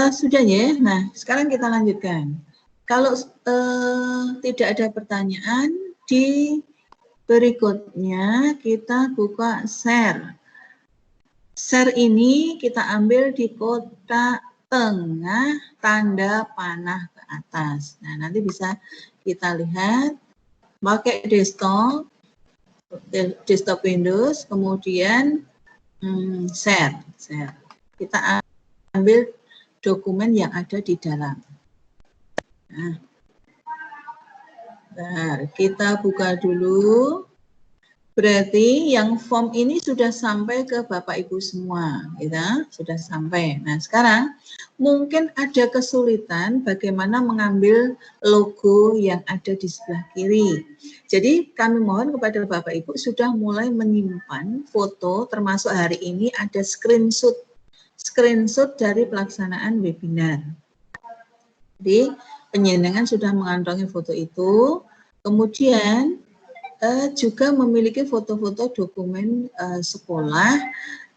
Sudah ya. Nah, sekarang kita lanjutkan. Kalau tidak ada pertanyaan, di berikutnya kita buka share. Share ini kita ambil di kotak tengah tanda panah ke atas. Nah, nanti bisa kita lihat pakai desktop Windows, kemudian share. Kita ambil dokumen yang ada di dalam. Nah, kita buka dulu. Berarti yang form ini sudah sampai ke Bapak Ibu semua, ya, sudah sampai. Nah, sekarang mungkin ada kesulitan bagaimana mengambil logo yang ada di sebelah kiri. Jadi kami mohon kepada Bapak Ibu sudah mulai menyimpan foto, termasuk hari ini ada screenshot dari pelaksanaan webinar. Jadi penjenengan sudah mengantongi foto itu, kemudian juga memiliki foto-foto dokumen sekolah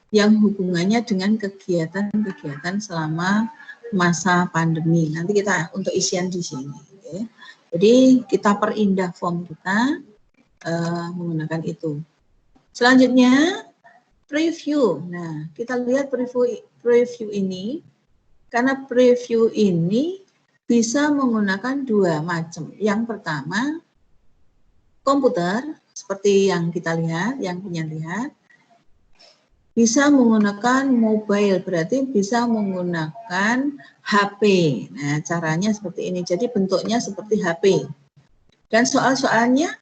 yang hubungannya dengan kegiatan-kegiatan selama masa pandemi. Nanti kita untuk isian di sini. Ya. Jadi kita perindah form kita menggunakan itu. Selanjutnya preview. Nah, kita lihat preview ini, karena preview ini bisa menggunakan dua macam. Yang pertama, komputer, seperti yang kita lihat, yang punya lihat, bisa menggunakan mobile, berarti bisa menggunakan HP. Nah, caranya seperti ini, jadi bentuknya seperti HP. Dan soal-soalnya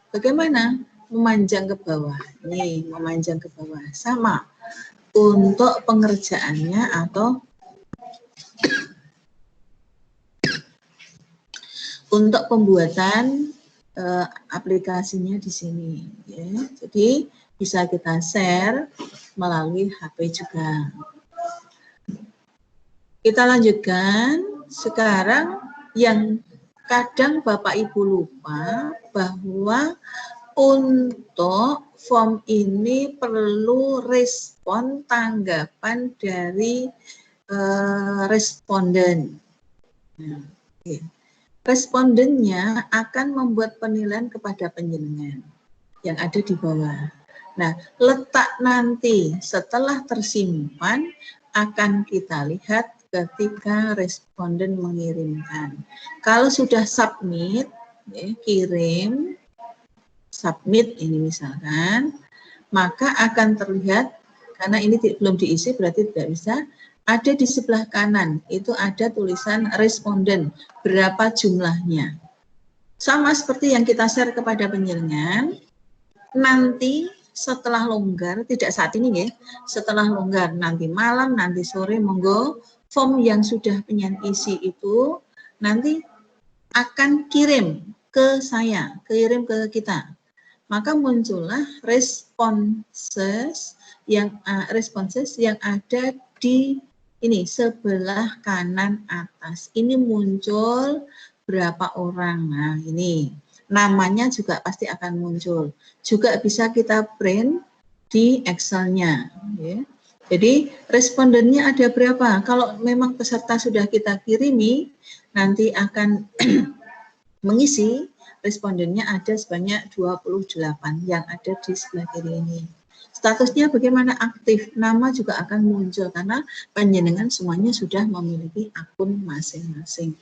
bagaimana? Memanjang ke bawah. Nih, memanjang ke bawah. Sama untuk pengerjaannya atau untuk pembuatan aplikasinya di sini, ya. Jadi bisa kita share melalui HP juga. Kita lanjutkan. Sekarang yang kadang Bapak Ibu lupa bahwa untuk form ini perlu respon tanggapan dari responden. Nah, okay. Respondennya akan membuat penilaian kepada penjenengan yang ada di bawah. Nah, letak nanti setelah tersimpan akan kita lihat ketika responden mengirimkan. Kalau sudah submit, ya, kirim, submit ini misalkan, maka akan terlihat, karena ini belum diisi berarti tidak bisa, ada di sebelah kanan, itu ada tulisan responden, berapa jumlahnya. Sama seperti yang kita share kepada penjenengan, nanti setelah longgar, tidak saat ini ya, setelah longgar, nanti malam, nanti sore, monggo, form yang sudah penyen isi itu, nanti akan kirim ke saya, kirim ke kita. Maka muncullah responses yang ada di ini sebelah kanan atas. Ini muncul berapa orang. Nah, ini namanya juga pasti akan muncul. Juga bisa kita print di Excel-nya. Ya. Jadi respondennya ada berapa? Kalau memang peserta sudah kita kirimi, nanti akan mengisi. Respondennya ada sebanyak 28 yang ada di sebelah kiri ini. Statusnya bagaimana? Aktif, nama juga akan muncul karena panjenengan semuanya sudah memiliki akun masing-masing.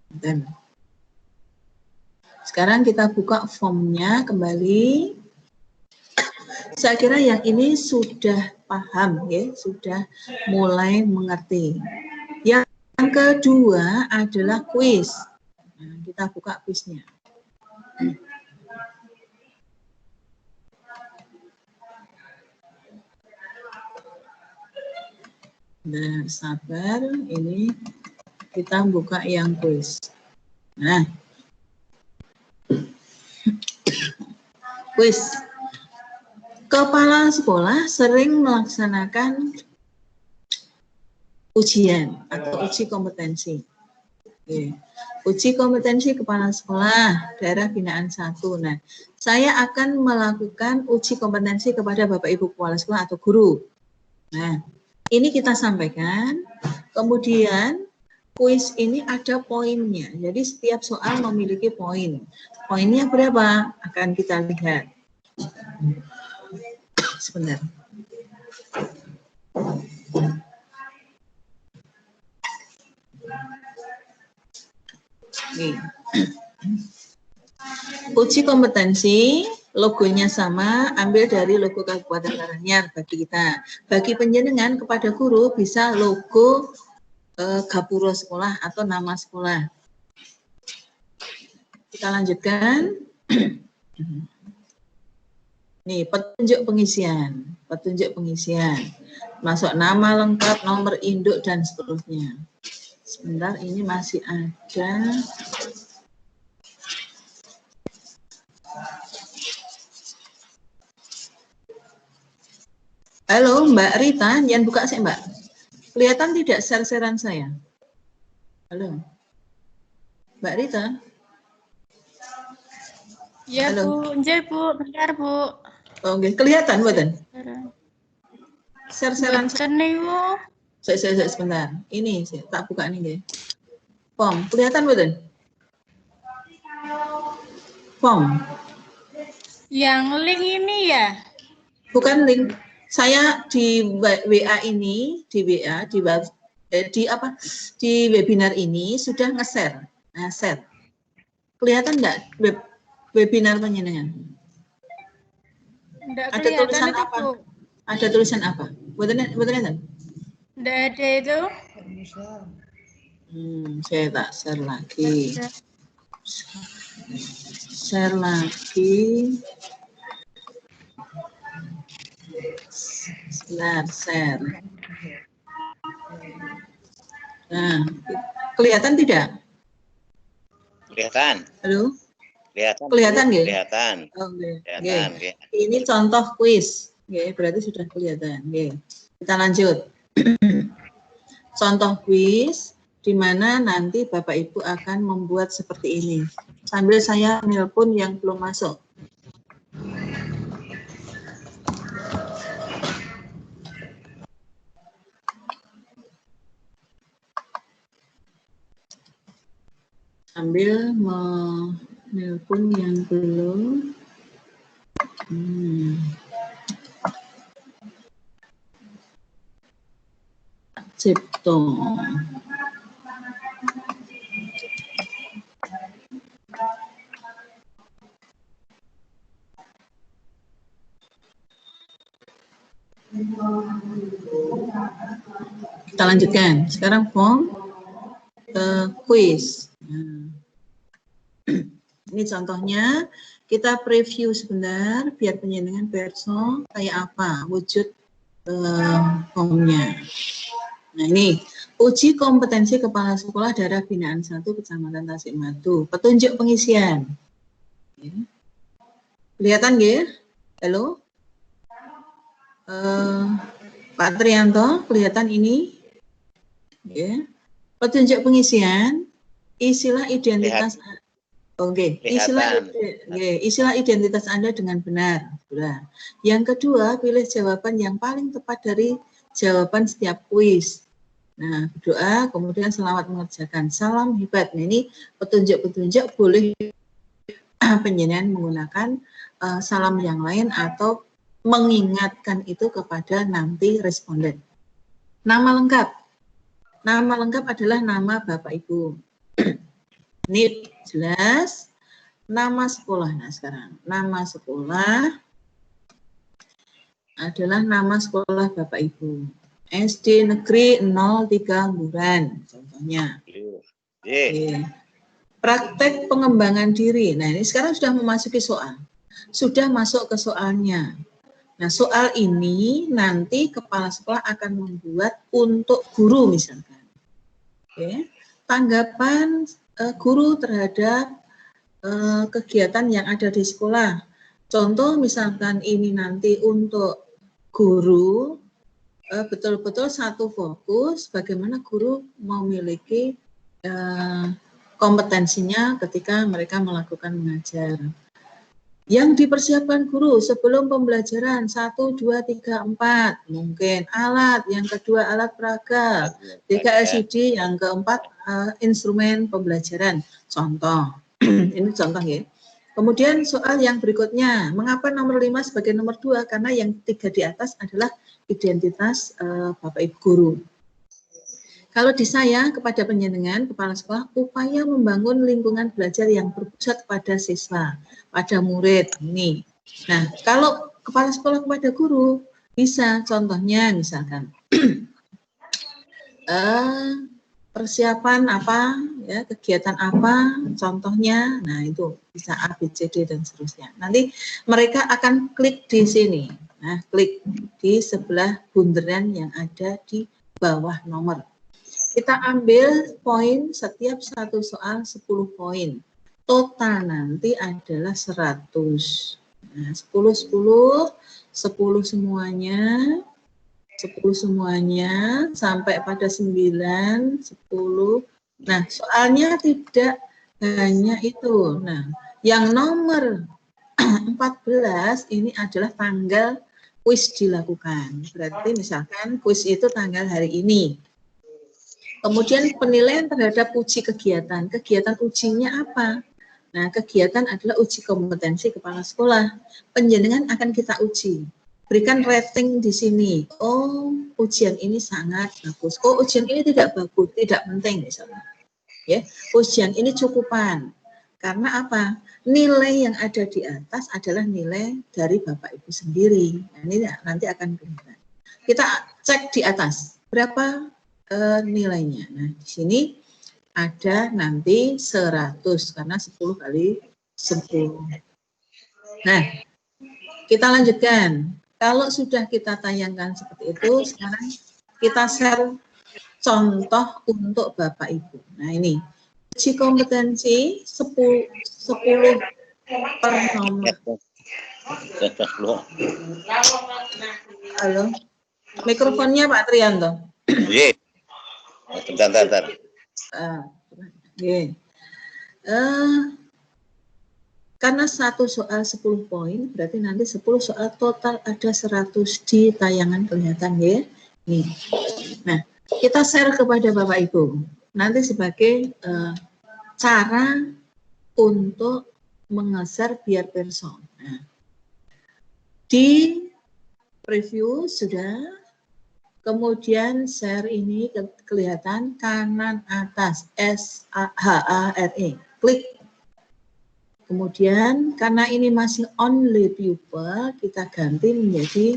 Dan sekarang kita buka formnya kembali. Saya kira yang ini sudah paham ya, sudah mulai mengerti. Yang kedua adalah kuis. Nah, kita buka kuisnya. Dan sabar, ini kita buka yang kuis. Nah, kuis. Kepala sekolah sering melaksanakan ujian atau uji kompetensi. Oke. Uji kompetensi kepala sekolah daerah binaan 1. Nah, saya akan melakukan uji kompetensi kepada Bapak Ibu kepala sekolah atau guru. Nah, Ini kita sampaikan, kemudian kuis ini ada poinnya. Jadi setiap soal memiliki poin. Poinnya berapa? Akan kita lihat. Sebentar. Nih. Uji kompetensi, logonya sama, ambil dari logo Kabupaten Karanganyar bagi kita. Bagi penjenengan kepada guru bisa logo gapura sekolah atau nama sekolah. Kita lanjutkan. Nih, petunjuk pengisian. Petunjuk pengisian. Masuk nama lengkap, nomor induk, dan seterusnya. Sebentar, ini masih ada. Halo, Mbak Rita, jangan buka sih, Mbak. Kelihatan tidak share-sharean saya? Halo, Mbak Rita. Ya, Halo. Bu. Nggih, Bu. Bentar, Bu. Oh, okay. Kelihatan, mboten? Share-sharean Mboten niku. Saya sebentar. Ini saya tak buka nih, nggih. Pom, kelihatan mboten? Pom. Yang link ini ya? Bukan link. Saya di WA ini, di WA, di webinar ini sudah nge-share. Nah, share. Kelihatan enggak webinar penjenengan? Enggak Ada kelihatan tulisan itu, apa? Bu. Ada tulisan apa? Mboten enten? Enggak ada itu. Saya tak share lagi. Share lagi. Sebentar, share. Nah, kelihatan tidak? Kelihatan. Halo? Kelihatan. Kelihatan nggih? Kelihatan. Oh, Kelihatan. nggih. Ini contoh kuis. Nggih, berarti sudah kelihatan. Nggih. Kita lanjut. Contoh kuis di mana nanti Bapak Ibu akan membuat seperti ini. Sambil saya nelpon yang belum masuk. Sambil menelpon yang belum. Cipto. Kita lanjutkan. Sekarang form quiz. Ini contohnya, kita preview sebentar biar penjenengan perso kayak apa wujud formnya. Nah ini, uji kompetensi kepala sekolah daerah binaan 1 Kecamatan Tasikmadu. Petunjuk pengisian. Kelihatan nggih? Halo? Pak Trianto, kelihatan ini? Ya. Petunjuk pengisian, isilah identitas. Oke, isilah identitas Anda dengan benar. Yang kedua, pilih jawaban yang paling tepat dari jawaban setiap kuis. Nah, berdoa, kemudian selamat mengerjakan. Salam hebat. Nah, ini petunjuk-petunjuk boleh penjenengan menggunakan salam yang lain atau mengingatkan itu kepada nanti responden. Nama lengkap. Nama lengkap adalah nama Bapak Ibu. Ini jelas. Nama sekolah. Nah sekarang, nama sekolah adalah nama sekolah Bapak Ibu. SD Negeri 03 Buran, contohnya. Praktek pengembangan diri. Nah ini sekarang sudah memasuki soal. Sudah masuk ke soalnya. Nah soal ini nanti kepala sekolah akan membuat untuk guru misalkan. Oke. Tanggapan guru terhadap kegiatan yang ada di sekolah. Contoh misalkan ini nanti untuk guru betul-betul satu fokus bagaimana guru memiliki kompetensinya ketika mereka melakukan mengajar. Yang dipersiapkan guru sebelum pembelajaran 1, 2, 3, 4 mungkin alat, yang kedua alat peraga, 3 LCD, yang keempat instrumen pembelajaran. Contoh, ini contoh ya. Kemudian soal yang berikutnya, mengapa nomor 5 sebagai nomor 2? Karena yang 3 di atas adalah identitas Bapak Ibu guru. Kalau di saya kepada penjenengan kepala sekolah, upaya membangun lingkungan belajar yang berpusat pada siswa, pada murid ini. Nah, kalau kepala sekolah kepada guru bisa, contohnya misalkan persiapan apa, ya kegiatan apa, contohnya, nah itu bisa A, B, C, D dan seterusnya. Nanti mereka akan klik di sini, nah klik di sebelah bunderan yang ada di bawah nomor. Kita ambil poin setiap satu soal 10 poin. Total nanti adalah 100. Nah, 10 semuanya. 10 semuanya sampai pada 9, 10. Nah, soalnya tidak hanya itu. Nah, yang nomor 14 ini adalah tanggal kuis dilakukan. Berarti misalkan kuis itu tanggal hari ini. Kemudian penilaian terhadap uji kegiatan. Kegiatan ujinya apa? Nah, kegiatan adalah uji kompetensi kepala sekolah. Penjenengan akan kita uji. Berikan rating di sini. Oh, ujian ini sangat bagus. Oh, ujian ini tidak bagus, tidak penting misalnya. Ya, ujian ini cukupan. Karena apa? Nilai yang ada di atas adalah nilai dari Bapak Ibu sendiri. Nah, ini nanti akan kelihatan. Kita cek di atas. Berapa nilainya. Nah, di sini ada nanti 100 karena 10 kali 10. Nah, kita lanjutkan. Kalau sudah kita tayangkan seperti itu, sekarang kita share contoh untuk Bapak Ibu. Nah, ini uji kompetensi 10 per nomor. Halo. Mikrofonnya Pak Trianto. Iya. Bentar. Karena satu soal 10 poin, berarti nanti 10 soal total ada 100 di tayangan kelihatan ya. Nih. Nah, kita share kepada Bapak Ibu. Nanti sebagai cara untuk mengeser biar person. Nah, di preview sudah. Kemudian share ini kelihatan kanan atas SHARE. Klik. Kemudian karena ini masih only pupil, kita ganti menjadi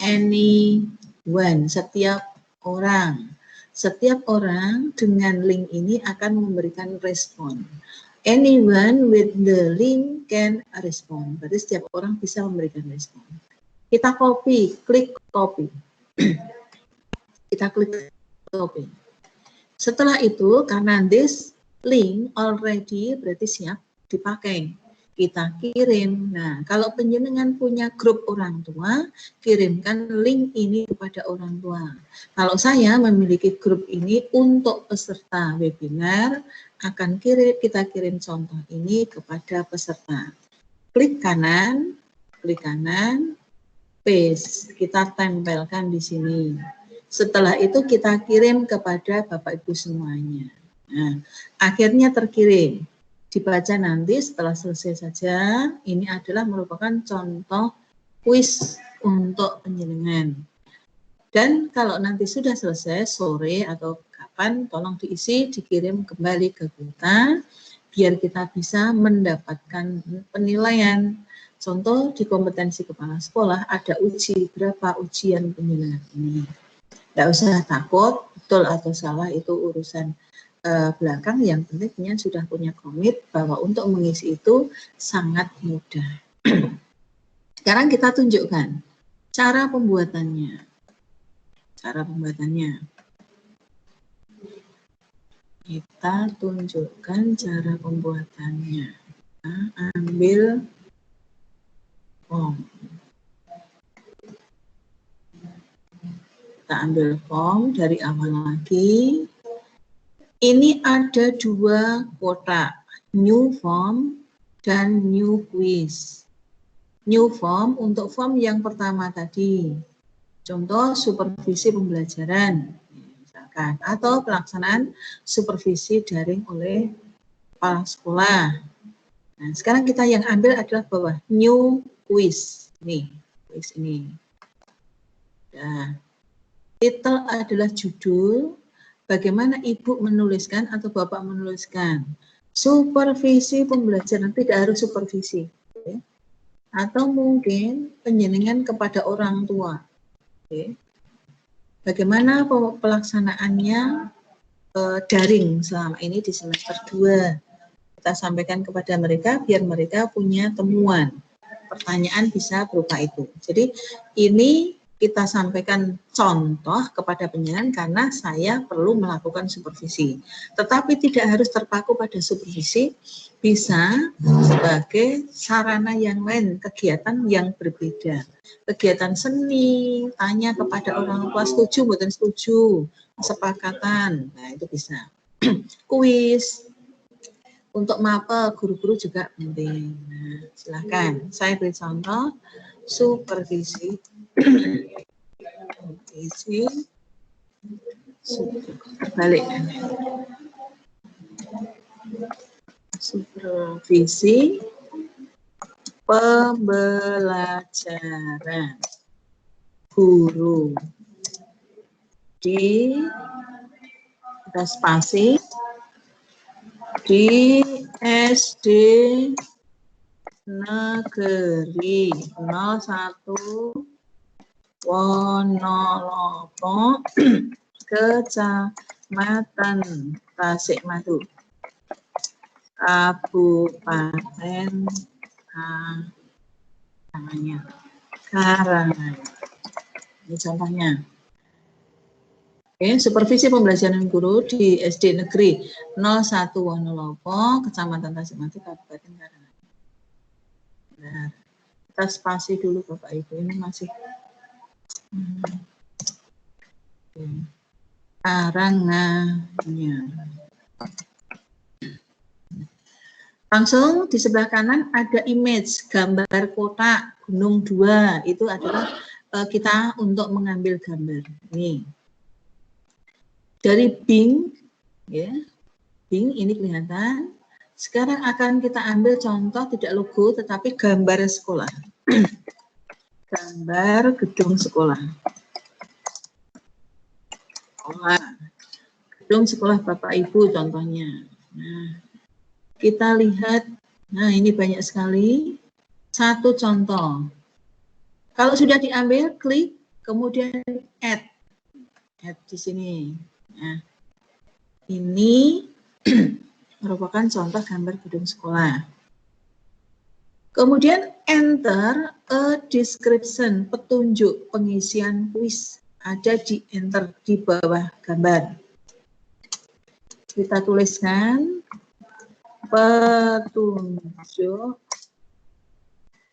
anyone, setiap orang. Setiap orang dengan link ini akan memberikan respon. Anyone with the link can respond. Berarti setiap orang bisa memberikan respon. Kita copy, klik copy. Kita klik copy. Setelah itu, karena this link already berarti siap dipakai. Kita kirim. Nah, kalau penjenengan punya grup orang tua, kirimkan link ini kepada orang tua. Kalau saya memiliki grup ini untuk peserta webinar, akan kita kirim contoh ini kepada peserta. Klik kanan, paste, kita tempelkan di sini. Setelah itu kita kirim kepada Bapak Ibu semuanya. Nah, akhirnya terkirim. Dibaca nanti setelah selesai saja. Ini adalah merupakan contoh kuis untuk penjenengan. Dan kalau nanti sudah selesai sore atau kapan, tolong diisi, dikirim kembali ke kita biar kita bisa mendapatkan penilaian. Contoh di kompetensi kepala sekolah ada uji, berapa ujian penjenengan ini. Tidak usah takut, betul atau salah itu urusan belakang, yang pentingnya sudah punya komit bahwa untuk mengisi itu sangat mudah. Sekarang kita tunjukkan cara pembuatannya. Kita tunjukkan cara pembuatannya. Nah, ambil form. Kita ambil form dari awal lagi. Ini ada 2 kotak, new form dan new quiz. New form untuk form yang pertama tadi. Contoh supervisi pembelajaran, misalkan, atau pelaksanaan supervisi daring oleh kepala sekolah. Nah, sekarang kita yang ambil adalah bawah new quiz. Nih, quiz ini. Nah, titel adalah judul. Bagaimana Ibu menuliskan atau Bapak menuliskan? Supervisi pembelajaran, tidak harus supervisi. Okay. Atau mungkin penjenengan kepada orang tua. Okay. Bagaimana pelaksanaannya daring selama ini di semester 2. Kita sampaikan kepada mereka biar mereka punya temuan. Pertanyaan bisa berupa itu. Jadi ini kita sampaikan contoh kepada penjenengan karena saya perlu melakukan supervisi. Tetapi tidak harus terpaku pada supervisi, bisa sebagai sarana yang lain, kegiatan yang berbeda. Kegiatan seni, tanya kepada orang tua setuju, bukan setuju, kesepakatan, nah itu bisa. Kuis, untuk mapel, guru-guru juga penting. Nah, silakan, saya beri contoh, supervisi, terbalik. Supervisi pembelajaran guru di spasi di SD Negeri 01 Wonolopo, Kecamatan Tasikmadu, Kabupaten Karanganyar. Ini contohnya. Oke, supervisi pembelajaran guru di SD Negeri 01 Wonolopo, Kecamatan Tasikmadu, Kabupaten Karanganyar. Nah, kita spasi dulu Bapak Ibu, ini masih Karanganyar. Langsung di sebelah kanan ada image, gambar kotak Gunung 2. Itu adalah kita untuk mengambil gambar. Nih. Dari Bing, ya, Bing ini kelihatan. Sekarang akan kita ambil contoh tidak logo, tetapi gambar sekolah. Gambar gedung sekolah. Gedung sekolah Bapak Ibu contohnya. Nah, kita lihat, nah ini banyak sekali. Satu contoh. Kalau sudah diambil, klik, kemudian add di sini. Nah, ini merupakan contoh gambar gedung sekolah. Kemudian enter a description, petunjuk pengisian kuis. Ada di enter di bawah gambar. Kita tuliskan petunjuk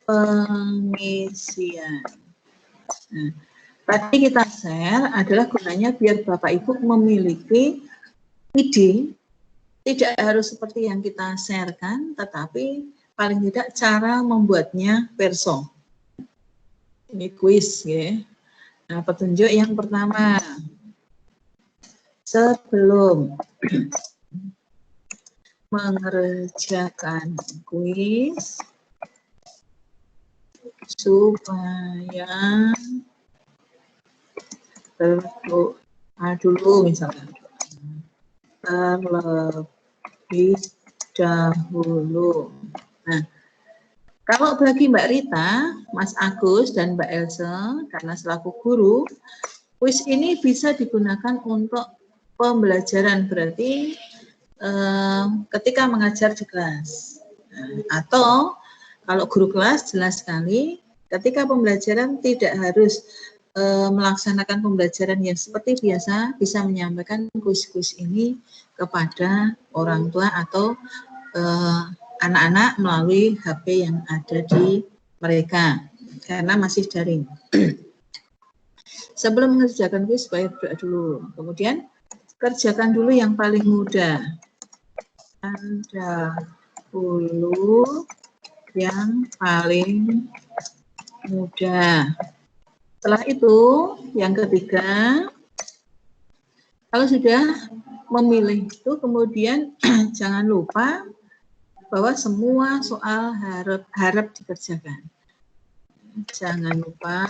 pengisian. Nah, tadi kita share adalah gunanya biar Bapak Ibu memiliki ide, tidak harus seperti yang kita sharekan, tetapi paling tidak cara membuatnya perso. Ini kuis ya. Nah, petunjuk yang pertama. Sebelum mengerjakan kuis, supaya berdoa dulu misalnya. Terlebih dahulu. Nah, kalau bagi Mbak Rita, Mas Agus, dan Mbak Else, karena selaku guru, kuis ini bisa digunakan untuk pembelajaran, berarti ketika mengajar di kelas. Atau kalau guru kelas jelas sekali, ketika pembelajaran tidak harus melaksanakan pembelajaran yang seperti biasa, bisa menyampaikan kuis-kuis ini kepada orang tua atau anak-anak melalui HP yang ada di mereka, karena masih daring. Sebelum mengerjakan kuis, baik berdoa dulu. Kemudian, kerjakan dulu yang paling mudah. Dahulu yang paling mudah. Setelah itu, yang ketiga, kalau sudah memilih itu, kemudian jangan lupa bahwa semua soal harap dikerjakan. Jangan lupa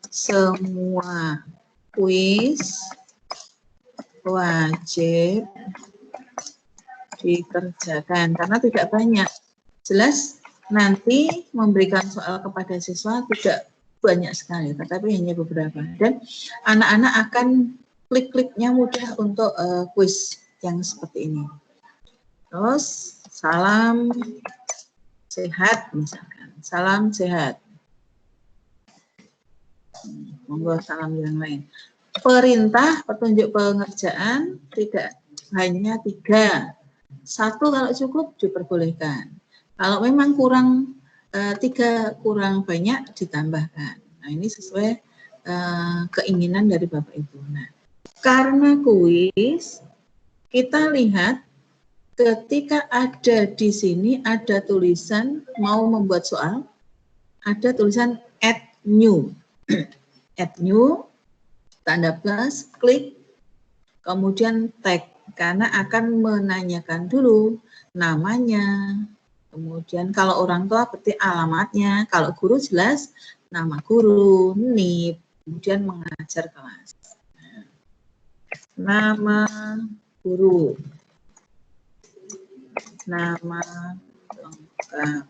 semua kuis wajib dikerjakan karena tidak banyak. Jelas nanti memberikan soal kepada siswa tidak banyak sekali, tetapi hanya beberapa. Dan anak-anak akan klik-kliknya mudah untuk kuis yang seperti ini. Terus salam sehat misalkan, salam sehat. Monggo salam yang lain. Perintah petunjuk pengerjaan tidak hanya 3. 1 kalau cukup diperbolehkan. Kalau memang kurang 3 kurang banyak ditambahkan. Nah ini sesuai keinginan dari Bapak Ibu. Nah karena kuis kita lihat ketika ada di sini ada tulisan mau membuat soal, ada tulisan add new. Add new, tanda plus, klik, kemudian tag, karena akan menanyakan dulu namanya, kemudian kalau orang tua berarti alamatnya, kalau guru jelas nama guru, NIP, kemudian mengajar kelas. Nama guru. Nama lengkap.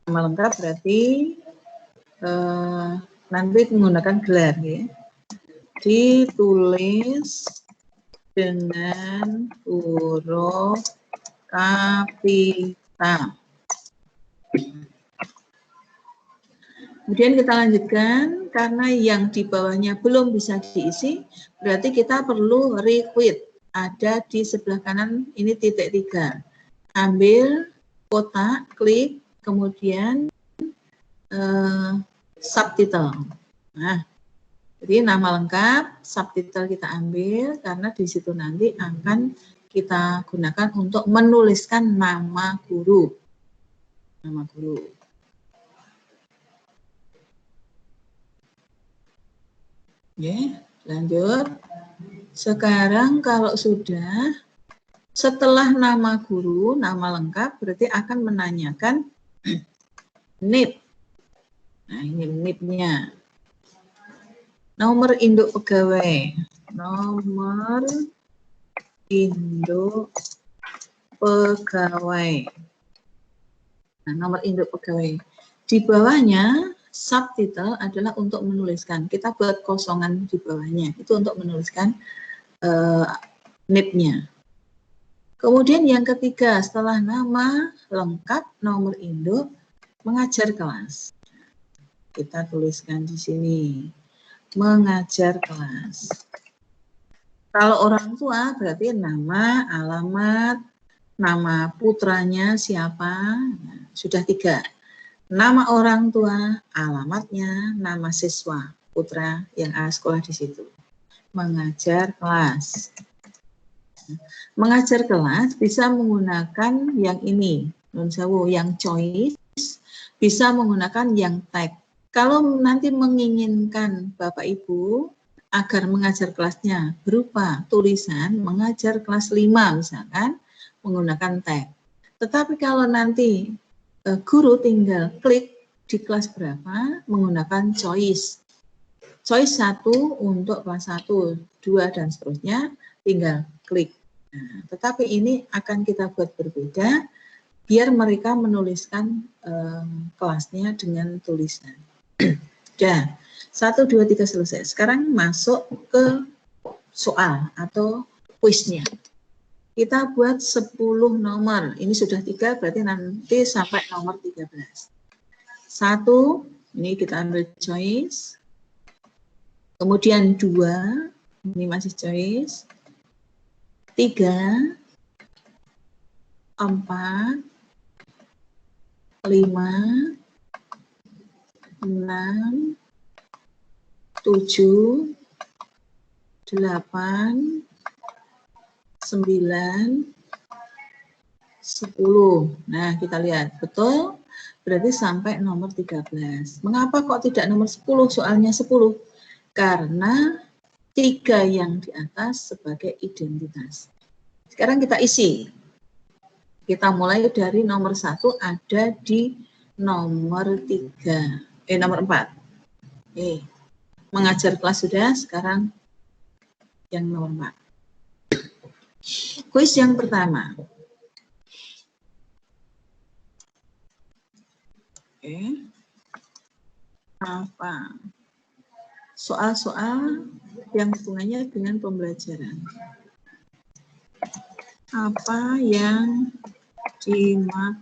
Nama lengkap berarti nanti menggunakan gelar ya. Ditulis dengan huruf kapital. Kemudian kita lanjutkan, karena yang di bawahnya belum bisa diisi, berarti kita perlu requit. Ada di sebelah kanan ini titik 3. Ambil kotak, klik, kemudian subtitle. Nah, jadi nama lengkap, subtitle kita ambil karena di situ nanti akan kita gunakan untuk menuliskan nama guru. Nama guru. Oke, lanjut. Sekarang kalau sudah setelah nama guru, nama lengkap berarti akan menanyakan NIP. Nah, ini NIP-nya. Nomor induk pegawai. Nomor induk pegawai. Nah, nomor induk pegawai. Di bawahnya subtitle adalah untuk menuliskan. Kita buat kosongan di bawahnya. Itu untuk menuliskan NIP-nya. Kemudian yang ketiga, setelah nama lengkap, nomor induk, mengajar kelas. Kita tuliskan di sini, mengajar kelas. Kalau orang tua berarti nama, alamat, nama putranya siapa, nah, sudah 3. Nama orang tua, alamatnya, nama siswa, putra yang sekolah di situ. Mengajar kelas. Mengajar kelas bisa menggunakan yang ini, nun sewu, yang choice, bisa menggunakan yang tag. Kalau nanti menginginkan Bapak Ibu agar mengajar kelasnya berupa tulisan mengajar kelas 5 misalkan, menggunakan tag. Tetapi kalau nanti guru tinggal klik di kelas berapa, menggunakan choice. Choice 1 untuk kelas 1, 2 dan seterusnya, tinggal klik. Nah, tetapi ini akan kita buat berbeda biar mereka menuliskan kelasnya dengan tulisan. Sudah, 1, 2, 3 selesai. Sekarang masuk ke soal atau kuisnya. Kita buat 10 nomor. Ini sudah 3, berarti nanti sampai nomor 13. 1, ini kita ambil choice. Kemudian 2, ini masih choice. 3, 4, 5, 6, 7, 8, 9, 10. Nah, kita lihat. Betul? Berarti sampai nomor 13. Mengapa kok tidak nomor 10? Soalnya 10. Karena 3 yang di atas sebagai identitas. Sekarang kita isi. Kita mulai dari nomor 1 ada di nomor 3. Nomor 4. Mengajar kelas sudah, sekarang yang nomor 4. Kuis yang pertama. Apa? Soal-soal yang hubungannya dengan pembelajaran. Apa yang dimaksud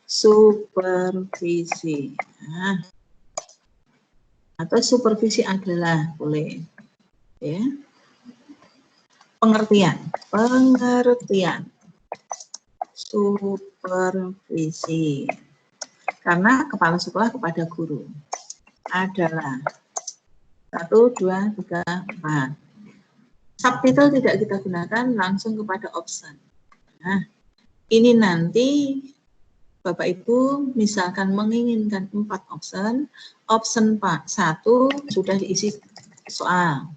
supervisi? Nah, atau supervisi adalah, boleh. Ya. Pengertian supervisi. Karena kepala sekolah kepada guru adalah 1, 2, 3, 4. Subtitle tidak kita gunakan, langsung kepada option. Nah, ini nanti Bapak Ibu misalkan menginginkan 4 option, option 1 sudah diisi soal,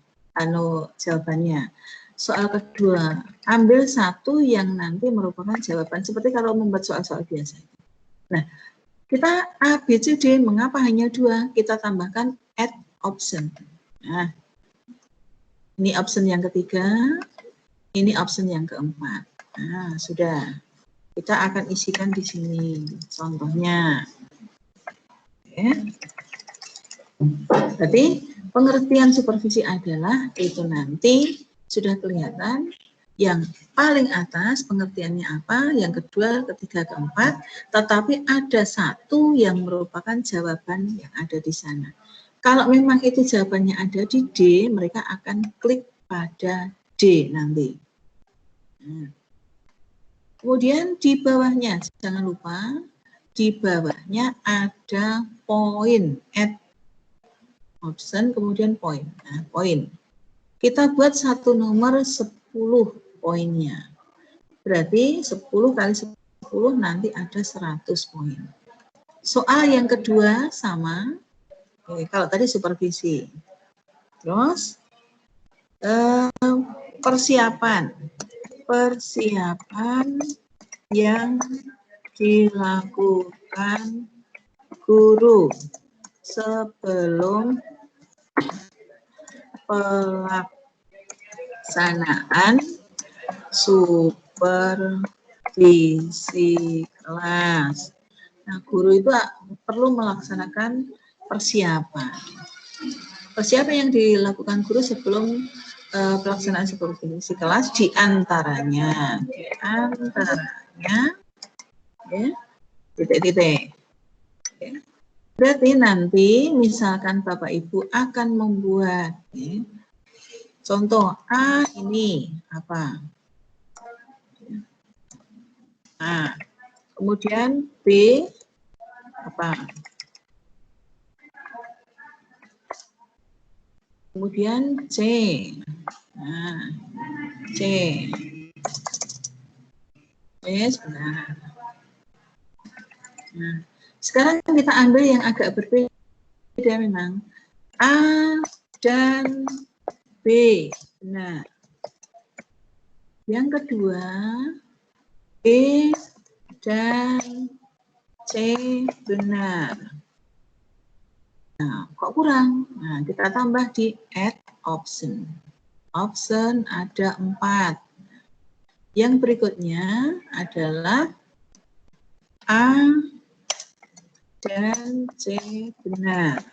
jawabannya. Soal kedua, ambil 1 yang nanti merupakan jawaban, seperti kalau membuat soal-soal biasa. Nah, kita A, B, C, D, mengapa hanya 2? Kita tambahkan add option. Nah, ini option yang ketiga, ini option yang keempat. Nah, sudah. Kita akan isikan di sini contohnya. Oke. Berarti pengertian supervisi adalah itu nanti sudah kelihatan yang paling atas pengertiannya apa, yang kedua, ketiga, keempat, tetapi ada 1 yang merupakan jawaban yang ada di sana. Kalau memang itu jawabannya ada di D, mereka akan klik pada D nanti. Nah. Kemudian di bawahnya, jangan lupa, di bawahnya ada poin, add option, kemudian poin. Nah, poin. Kita buat 1 nomor 10 poinnya. Berarti 10 kali 10 nanti ada 100 poin. Soal yang kedua sama. Kalau tadi supervisi. Terus persiapan yang dilakukan guru sebelum pelaksanaan supervisi kelas. Nah, guru itu perlu melaksanakan persiapan. Persiapan yang dilakukan guru sebelum pelaksanaan supervisi kelas diantaranya ya, titik-titik. Ya. Berarti nanti misalkan Bapak Ibu akan membuat contoh A ini apa? Nah, kemudian B apa? Kemudian C. Nah, C. Sebentar. Nah, sekarang kita ambil yang agak berbeda memang. A dan B. Benar. Yang kedua, B dan C benar. Nah, kok kurang? Nah, kita tambah di add option. Option ada 4. Yang berikutnya adalah A dan C benar.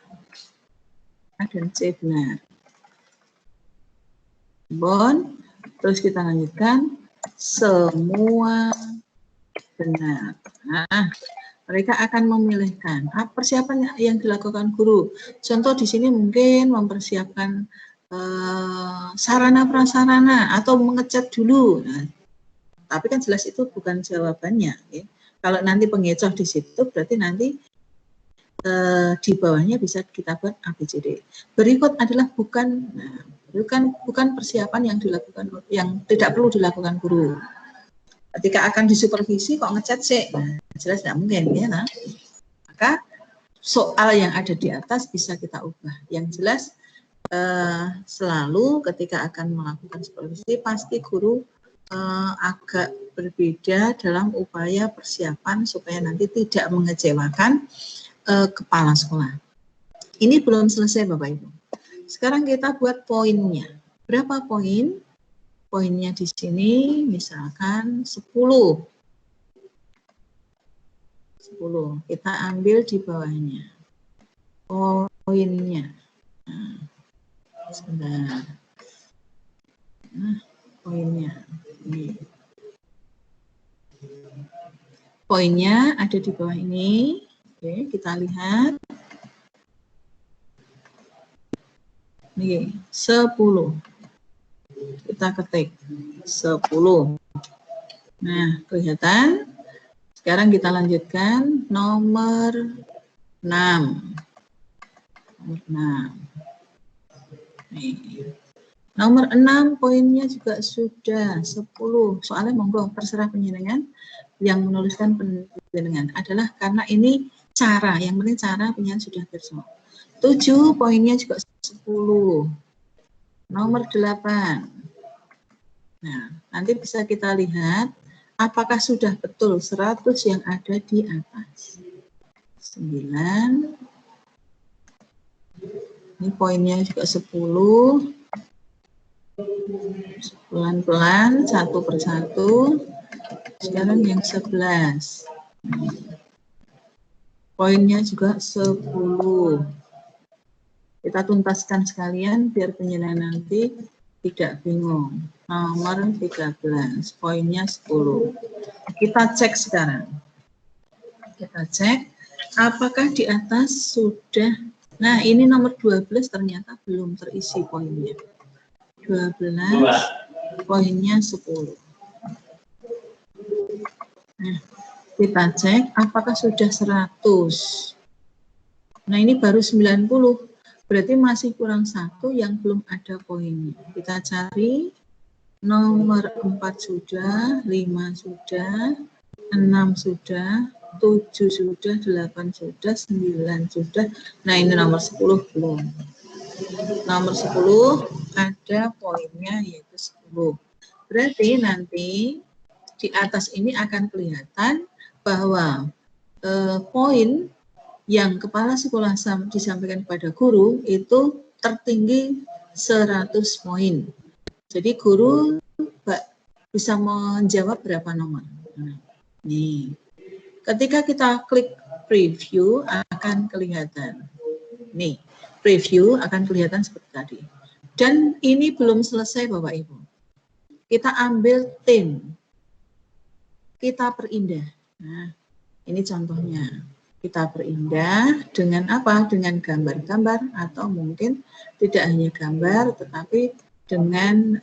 A dan C benar. Bon, terus kita lanjutkan semua benar. Nah, mereka akan memilihkan persiapan yang dilakukan guru. Contoh di sini mungkin mempersiapkan sarana prasarana atau mengecat dulu. Nah, tapi kan jelas itu bukan jawabannya. Ya. Kalau nanti pengecoh di situ berarti nanti di bawahnya bisa kita buat ABCD. Berikut adalah bukan. Nah, bukan persiapan yang dilakukan, yang tidak perlu dilakukan guru. Ketika akan disupervisi kok ngechat sih, nah, jelas tidak mungkin ya. Nah. Maka soal yang ada di atas bisa kita ubah. Yang jelas selalu ketika akan melakukan supervisi pasti guru agak berbeda dalam upaya persiapan supaya nanti tidak mengecewakan kepala sekolah. Ini belum selesai Bapak Ibu. Sekarang kita buat poinnya. Berapa poin? Poinnya di sini misalkan 10. 10. Kita ambil di bawahnya. Poinnya. Nah, sebentar. Nah, poinnya. Ini. Poinnya ada di bawah ini. Oke, kita lihat. Nih, 10. Kita ketik 10. Nah, kelihatan. Sekarang kita lanjutkan nomor 6. Nomor 6. Nih. Nomor 6 poinnya juga sudah 10. Soalnya monggo terserah penjenengan yang menuliskan penjenengan adalah karena ini cara, yang penting cara penjenengan sudah bersama. 7 poinnya juga 10. Nomor 8. Nah, nanti bisa kita lihat apakah sudah betul 100 yang ada di atas. 9. Ini poinnya juga 10. Pelan-pelan, satu persatu. Sekarang yang 11. Poinnya juga 10. Kita tuntaskan sekalian biar penjenengan nanti tidak bingung. Nomor 13, poinnya 10. Kita cek sekarang. Kita cek apakah di atas sudah. Nah, ini nomor 12 ternyata belum terisi poinnya. 12, poinnya 10. Nah, kita cek apakah sudah 100. Nah, ini baru 90. Berarti masih kurang 1 yang belum ada poinnya. Kita cari nomor 4 sudah, 5 sudah, 6 sudah, 7 sudah, 8 sudah, 9 sudah. Nah, ini nomor 10 belum. Nomor 10 ada poinnya yaitu 10. Berarti nanti di atas ini akan kelihatan bahwa poin yang kepala sekolah disampaikan kepada guru itu tertinggi 100 poin. Jadi guru bisa menjawab berapa nomor. Nah, nih. Ketika kita klik preview akan kelihatan. Nih, preview akan kelihatan seperti tadi. Dan ini belum selesai Bapak Ibu. Kita ambil tim. Kita perindah. Nah, ini contohnya. Kita perindah dengan apa? Dengan gambar-gambar atau mungkin tidak hanya gambar tetapi dengan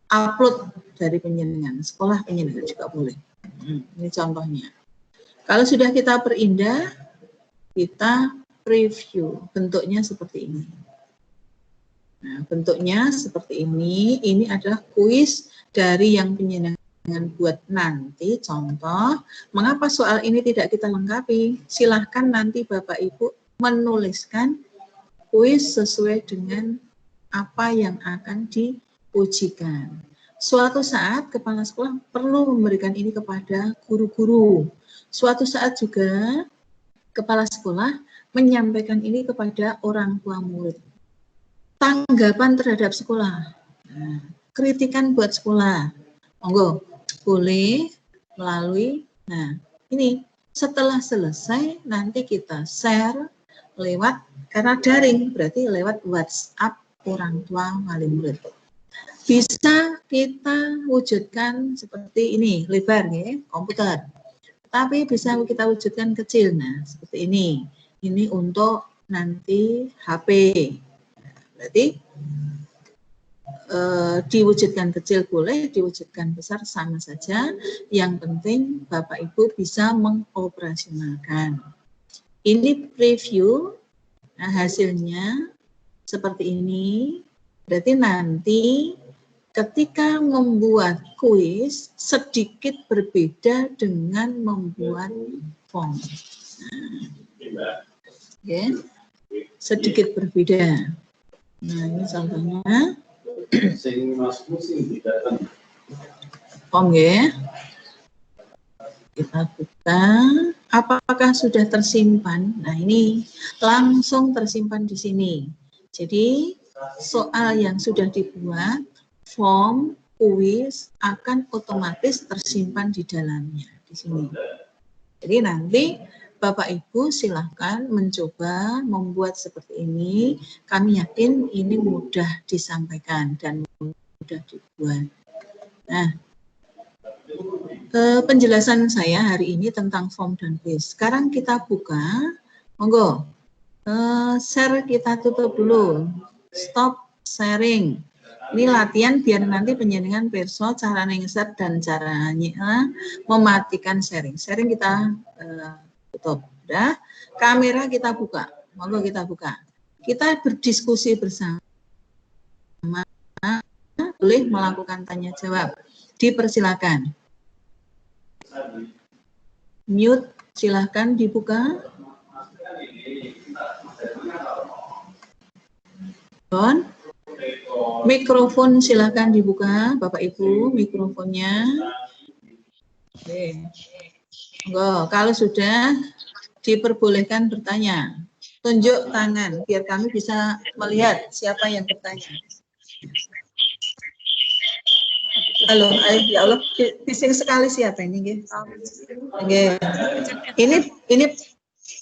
upload dari penjenengan, sekolah penjenengan juga boleh. Ini contohnya. Kalau sudah kita perindah, kita preview. Bentuknya seperti ini. Nah, bentuknya seperti ini. Ini adalah kuis dari yang penjenengan buat nanti. Contoh, mengapa soal ini tidak kita lengkapi? Silahkan nanti Bapak Ibu menuliskan kuis sesuai dengan apa yang akan diujikan. Suatu saat kepala sekolah perlu memberikan ini kepada guru-guru. Suatu saat juga kepala sekolah menyampaikan ini kepada orang tua murid. Tanggapan terhadap sekolah, nah, kritikan buat sekolah, monggo boleh melalui. Nah, ini setelah selesai nanti kita share lewat, karena daring berarti lewat WhatsApp orang tua wali murid. Bisa kita wujudkan seperti ini, lebar ya, komputer. Tapi bisa kita wujudkan kecil, nah seperti ini. Ini untuk nanti HP. Berarti diwujudkan kecil boleh, diwujudkan besar sama saja. Yang penting Bapak Ibu bisa mengoperasionalkan. Ini preview, nah hasilnya seperti ini, berarti nanti ketika membuat kuis sedikit berbeda dengan membuat form. Oke, sedikit berbeda. Nah, ini contohnya. Form ya. Kita buka. Apakah sudah tersimpan? Nah, ini langsung tersimpan di sini. Jadi, soal yang sudah dibuat, form, kuis akan otomatis tersimpan di dalamnya, di sini. Jadi nanti Bapak Ibu silahkan mencoba membuat seperti ini. Kami yakin ini mudah disampaikan dan mudah dibuat. Nah, penjelasan saya hari ini tentang form dan kuis. Sekarang kita buka, monggo. Share kita tutup dulu. Stop sharing. Ini latihan biar nanti penjenengan perso cara nge-share dan caranya mematikan sharing. Sharing kita tutup. Udah. Kamera kita buka. Monggo kita buka. Kita berdiskusi bersama. Boleh melakukan tanya jawab. Dipersilakan. Mute silahkan dibuka. Mikrofon silahkan dibuka, Bapak Ibu, mikrofonnya. Oke. Kalau sudah diperbolehkan bertanya, tunjuk tangan biar kami bisa melihat siapa yang bertanya. Halo, ya Allah, bising sekali siapa ini? Oke. Ini,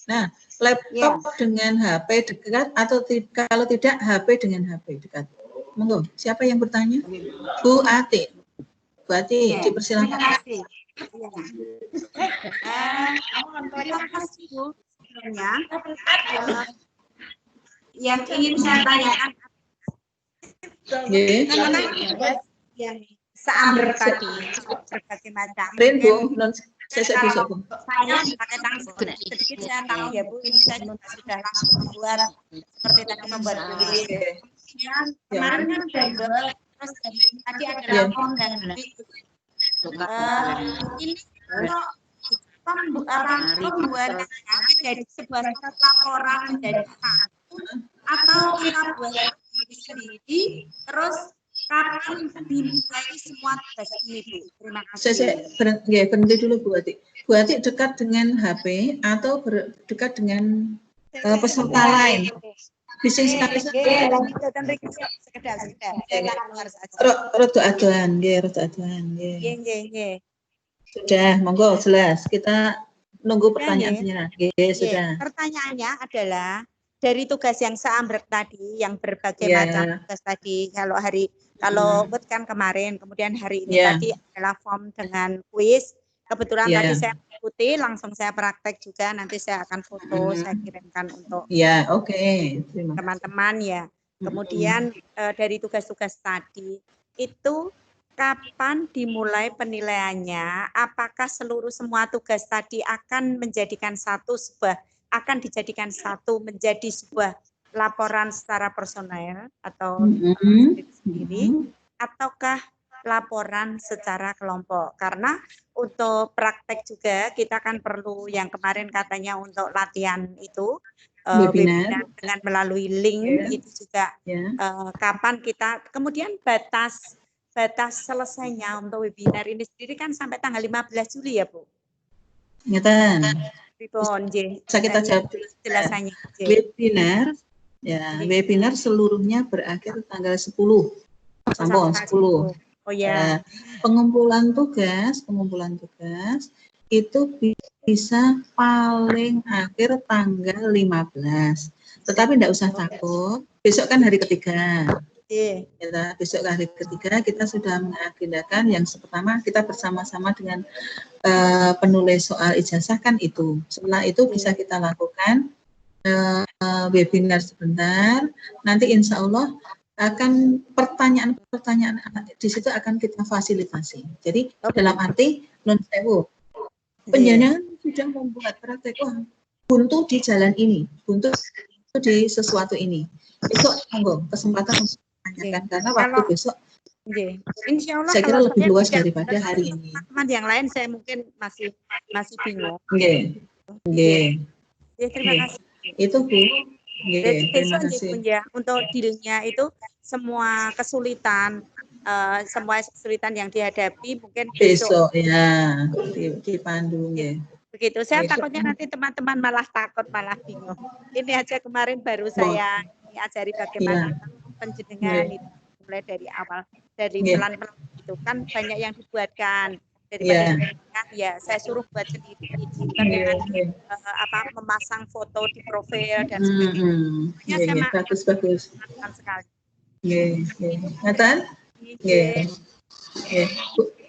nah. Laptop dengan HP dekat atau kalau tidak HP dengan HP dekat. Monggo, siapa yang bertanya? Bu Ati. Bu Ati, dipersilakan. Terima kasih. Bu. Yang ingin saya tanyakan yang seamber tadi berbagai macam. Saya pakai tangan sedikit saya tahu ya Bu, ini saya sudah langsung membuat seperti tadi membuat kuis. Kemarin kan sudah terus tadi ada form dan ini pembuatannya jadi sebuah laporan menjadi satu atau kita buat sendiri terus kapan dimulai semua tugas ini, Bu? Terima kasih. Saya berhenti dulu, Bu Ati. Bu Ati dekat dengan HP atau dekat dengan peserta lain? Bising sekali. Sekedar. Rodo aduan, Sudah, monggo jelas. Kita nunggu pertanyaannya. Sudah. Pertanyaannya adalah dari tugas yang seambrek tadi, yang berbagai macam tugas tadi, kalau kan kemarin, kemudian hari ini tadi adalah form dengan kuis. Kebetulan tadi saya mengikuti, langsung saya praktek juga. Nanti saya akan foto, saya kirimkan untuk teman-teman ya. Kemudian dari tugas-tugas tadi itu kapan dimulai penilaiannya? Apakah semua tugas tadi akan dijadikan satu menjadi sebuah laporan secara personal atau sendiri, ataukah laporan secara kelompok? Karena untuk praktek juga kita kan perlu yang kemarin katanya untuk latihan itu webinar dengan melalui link itu juga kapan kita kemudian batas selesainya untuk webinar ini sendiri kan sampai tanggal 15 Juli ya Bu? Ngeten. Bisa kita jawab jelasannya. Webinar seluruhnya berakhir tanggal 10. Sampai 10. Oh ya. Pengumpulan tugas itu bisa paling akhir tanggal 15. Tetapi tidak usah takut. Besok kan hari ketiga. Besok hari ketiga kita sudah mengagendakan yang pertama kita bersama-sama dengan penulis soal ijazah kan itu. Setelah itu bisa kita lakukan webinar sebentar. Nanti insya Allah akan pertanyaan-pertanyaan di situ akan kita fasilitasi. Jadi dalam arti non sewu penjenengan sudah membuat praktek buntu di jalan ini, buntu di sesuatu ini. Besok monggo kesempatan untuk menanyakan karena waktu besok Insya Allah saya kira kalau lebih saya luas tidak daripada hari ini. teman-teman yang lain saya mungkin masih bingung. Nggih. Nggih. Ya, terima kasih. Itu Bu. Jadi Nggih, terima besok kasih. ya untuk dealnya itu semua kesulitan yang dihadapi mungkin besok ya dipandu ya. begitu. Saya takutnya nanti teman-teman malah takut, malah bingung. Ini aja kemarin baru saya diajari bagaimana penjenengan itu mulai dari awal, dari pelan-pelan itu kan banyak yang dibuatkan daripada ya saya suruh buat sendiri bagaimana memasang foto di profil dan sebagainya. Bagus. Sekali. Ngatan?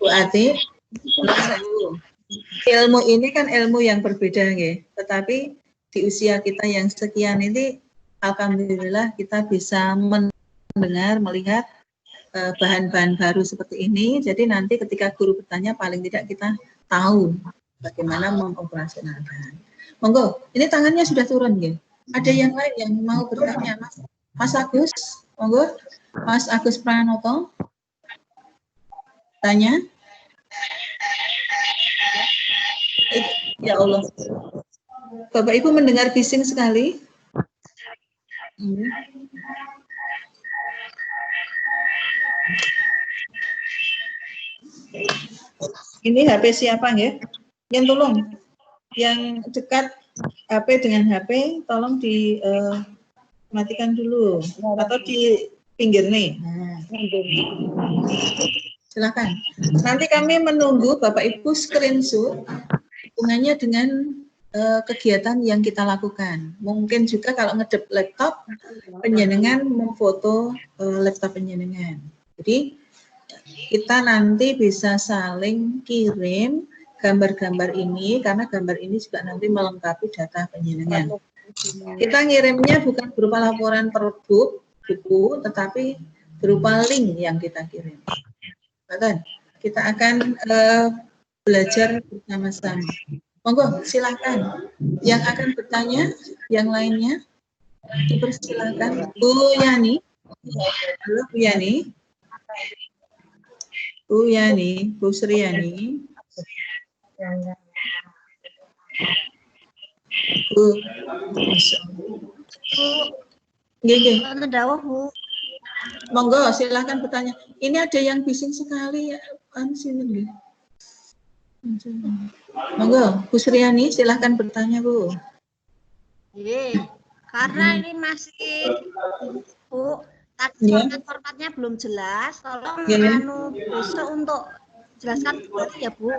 Bu Ati, ilmu ini kan ilmu yang berbeda nggih. Tetapi di usia kita yang sekian ini alhamdulillah kita bisa mendengar, melihat bahan-bahan baru seperti ini. Jadi nanti ketika guru bertanya paling tidak kita tahu bagaimana mengoperasionalkan. Monggo, ini tangannya sudah turun nggih. Ada yang lain yang mau bertanya, Mas Agus? Monggo, Mas Agus Pranoto. Tanya. Ya Allah. Bapak Ibu mendengar bising sekali. Ini HP siapa ya? Yang tolong, yang dekat HP dengan HP, tolong dimatikan dulu atau di pinggir nih. Silakan. Nanti kami menunggu Bapak Ibu screenshot hubungannya dengan kegiatan yang kita lakukan. Mungkin juga kalau ngedep laptop, penjenengan memfoto laptop penjenengan. Jadi kita nanti bisa saling kirim gambar-gambar ini karena gambar ini juga nanti melengkapi data penjenengan. Kita ngirimnya bukan berupa laporan per buku, tetapi berupa link yang kita kirim. Bahkan kita akan belajar bersama-sama. Monggo, silakan. Yang akan bertanya, yang lainnya, dipersilakan. Bu Yani. Halo, Bu Yani. Bu Yani, Bu Sriani. Bu. Nggih. Bu. Monggo, silakan bertanya. Ini ada yang bising sekali ya. Sini. Monggo, Bu Sriani, silakan bertanya, Bu. Karena ini masih Bu, tadi formatnya belum jelas. Tolong besok untuk jelaskan ya Bu.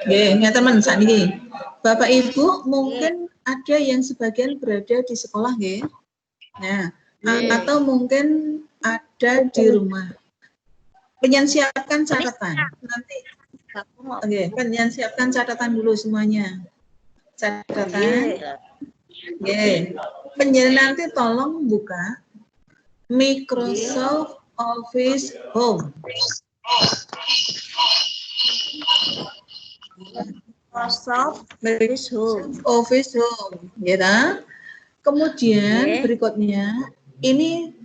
Ya teman sakniki. Bapak Ibu mungkin ada yang sebagian berada di sekolah nggih. Nah, atau mungkin ada di rumah. Penyiapkan catatan. Nanti penyiapkan catatan dulu semuanya. Catatan. Penjenengan nanti tolong buka Microsoft Office Home. Microsoft Office Home, ya. Kemudian berikutnya ini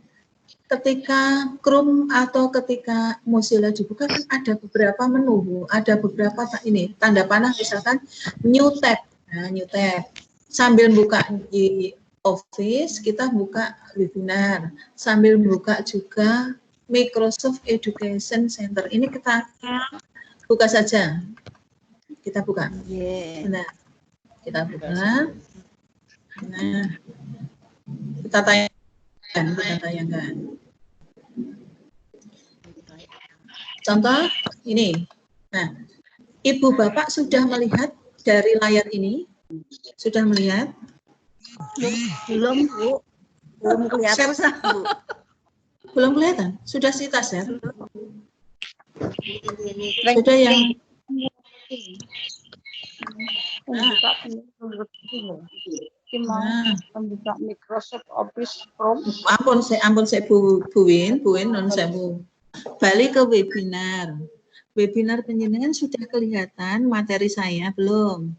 ketika Chrome atau ketika Mozilla dibuka kan ada beberapa menu, ada beberapa ini tanda panah misalkan New Tab. Nah, New Tab. Sambil buka di Office, kita buka webinar. Sambil buka juga Microsoft Education Center. Ini kita buka saja. Kita buka. Nah, kita buka. Nah, kita tayangkan. Contoh ini. Nah, Ibu Bapak sudah melihat dari layar ini? Sudah melihat? Belum Bu. Belum kelihatan Bu. Belum kelihatan? Sudah sitas ya? Sudah yang Membuka Microsoft Office Chrome. Ampun saya Bu Win non saya Bu. Balik ke webinar. Webinar penjenengan sudah kelihatan materi saya belum?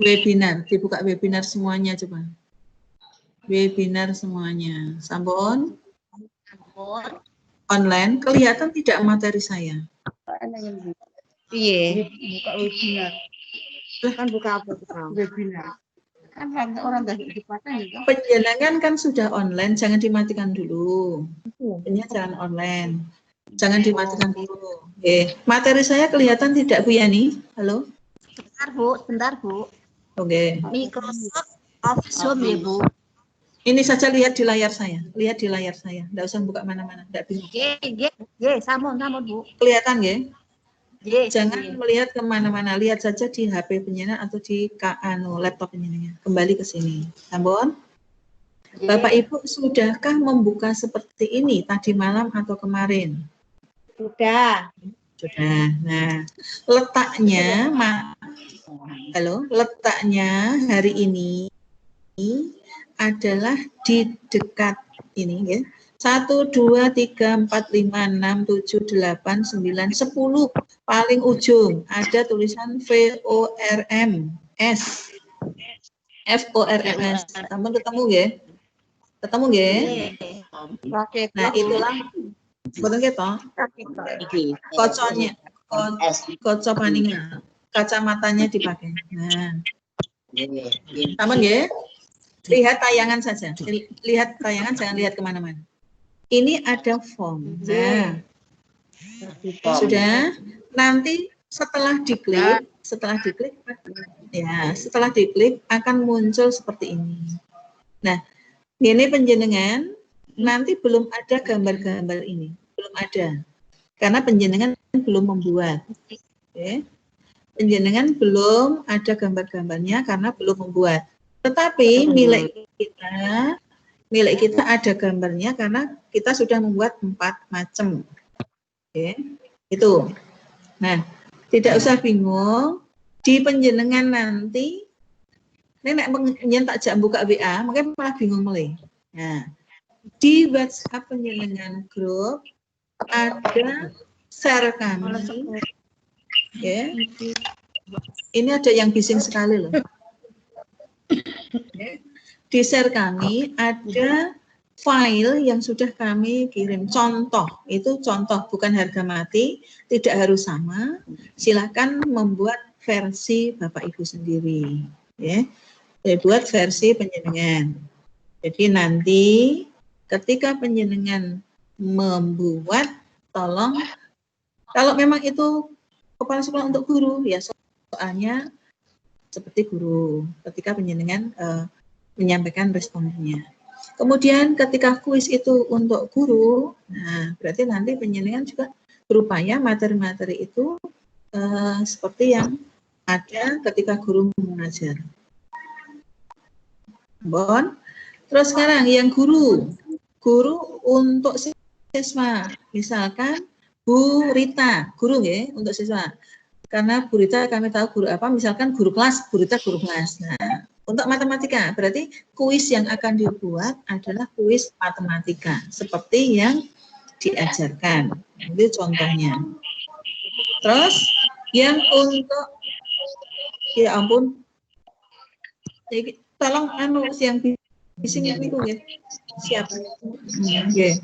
Webinar, dibuka webinar semuanya coba. Webinar semuanya. Sampun? Online, kelihatan tidak materi saya? Iya. Buka webinar. Kan buka apa? Webinar. Kan orang dari Penjenengan kan sudah online, jangan dimatikan dulu. Jangan online. Jangan dimatikan dulu. Oke. Materi saya kelihatan tidak Bu Yani? Halo? Bentar Bu. Oke. Microsoft Office Zoom ya Bu. Ini saja lihat di layar saya. Lihat di layar saya. Nggak usah buka mana-mana. Nggak bingung. Sampun Bu. Kelihatan ya? Yes. Jangan melihat kemana-mana. Lihat saja di HP penjenengan atau di laptop penjenengan. Kembali ke sini. Sampun? Bapak Ibu sudahkah membuka seperti ini tadi malam atau kemarin? Sudah. Sudah. Nah, letaknya, letaknya hari ini adalah di dekat ini ya. 1, 2, 3, 4, 5, 6, 7, 8, 9, 10. Paling ujung ada tulisan VORMS. FORMS. Sampun ketemu ya? Ketemu ya? Nah, itulah betul gitu. Kocok paningan. Kacamatanya dipakai. Nah. Sampun ya? Lihat tayangan saja. Lihat tayangan, jangan lihat kemana-mana. Ini ada form. Nah, sudah. Nanti setelah diklik akan muncul seperti ini. Nah, ini penjenengan nanti belum ada gambar-gambar ini, belum ada, karena penjenengan belum membuat. Okay. Penjenengan belum ada gambar-gambarnya karena belum membuat. Tetapi milik kita ada gambarnya karena kita sudah membuat 4 macam. Oke, itu. Nah, tidak usah bingung. Di penjenengan nanti, nenek pengen tak jak buka WA, mungkin malah bingung mulai. Nah, di WhatsApp penjenengan grup ada share kami. Ya. Ini ada yang bising sekali loh. Di share kami ada file yang sudah kami kirim. Contoh, itu contoh bukan harga mati, tidak harus sama. Silakan membuat versi Bapak Ibu sendiri. Ya. Buat versi penjenengan. Jadi nanti ketika penjenengan membuat, tolong kalau memang itu kepala sekolah untuk guru, ya soalnya seperti guru ketika penjenengan menyampaikan responnya. Kemudian ketika kuis itu untuk guru, nah berarti nanti penjenengan juga berupaya materi-materi itu seperti yang ada ketika guru mengajar. Bon. Terus sekarang yang guru untuk siswa, misalkan Bu Rita, guru ya untuk siswa. Karena Bu Rita kami tahu guru apa, misalkan guru kelas, Bu Rita guru kelas. Nah, untuk matematika, berarti kuis yang akan dibuat adalah kuis matematika, seperti yang diajarkan. Itu contohnya. Terus, yang untuk, ya ampun, tolong yang bising itu ya, siap. Okay.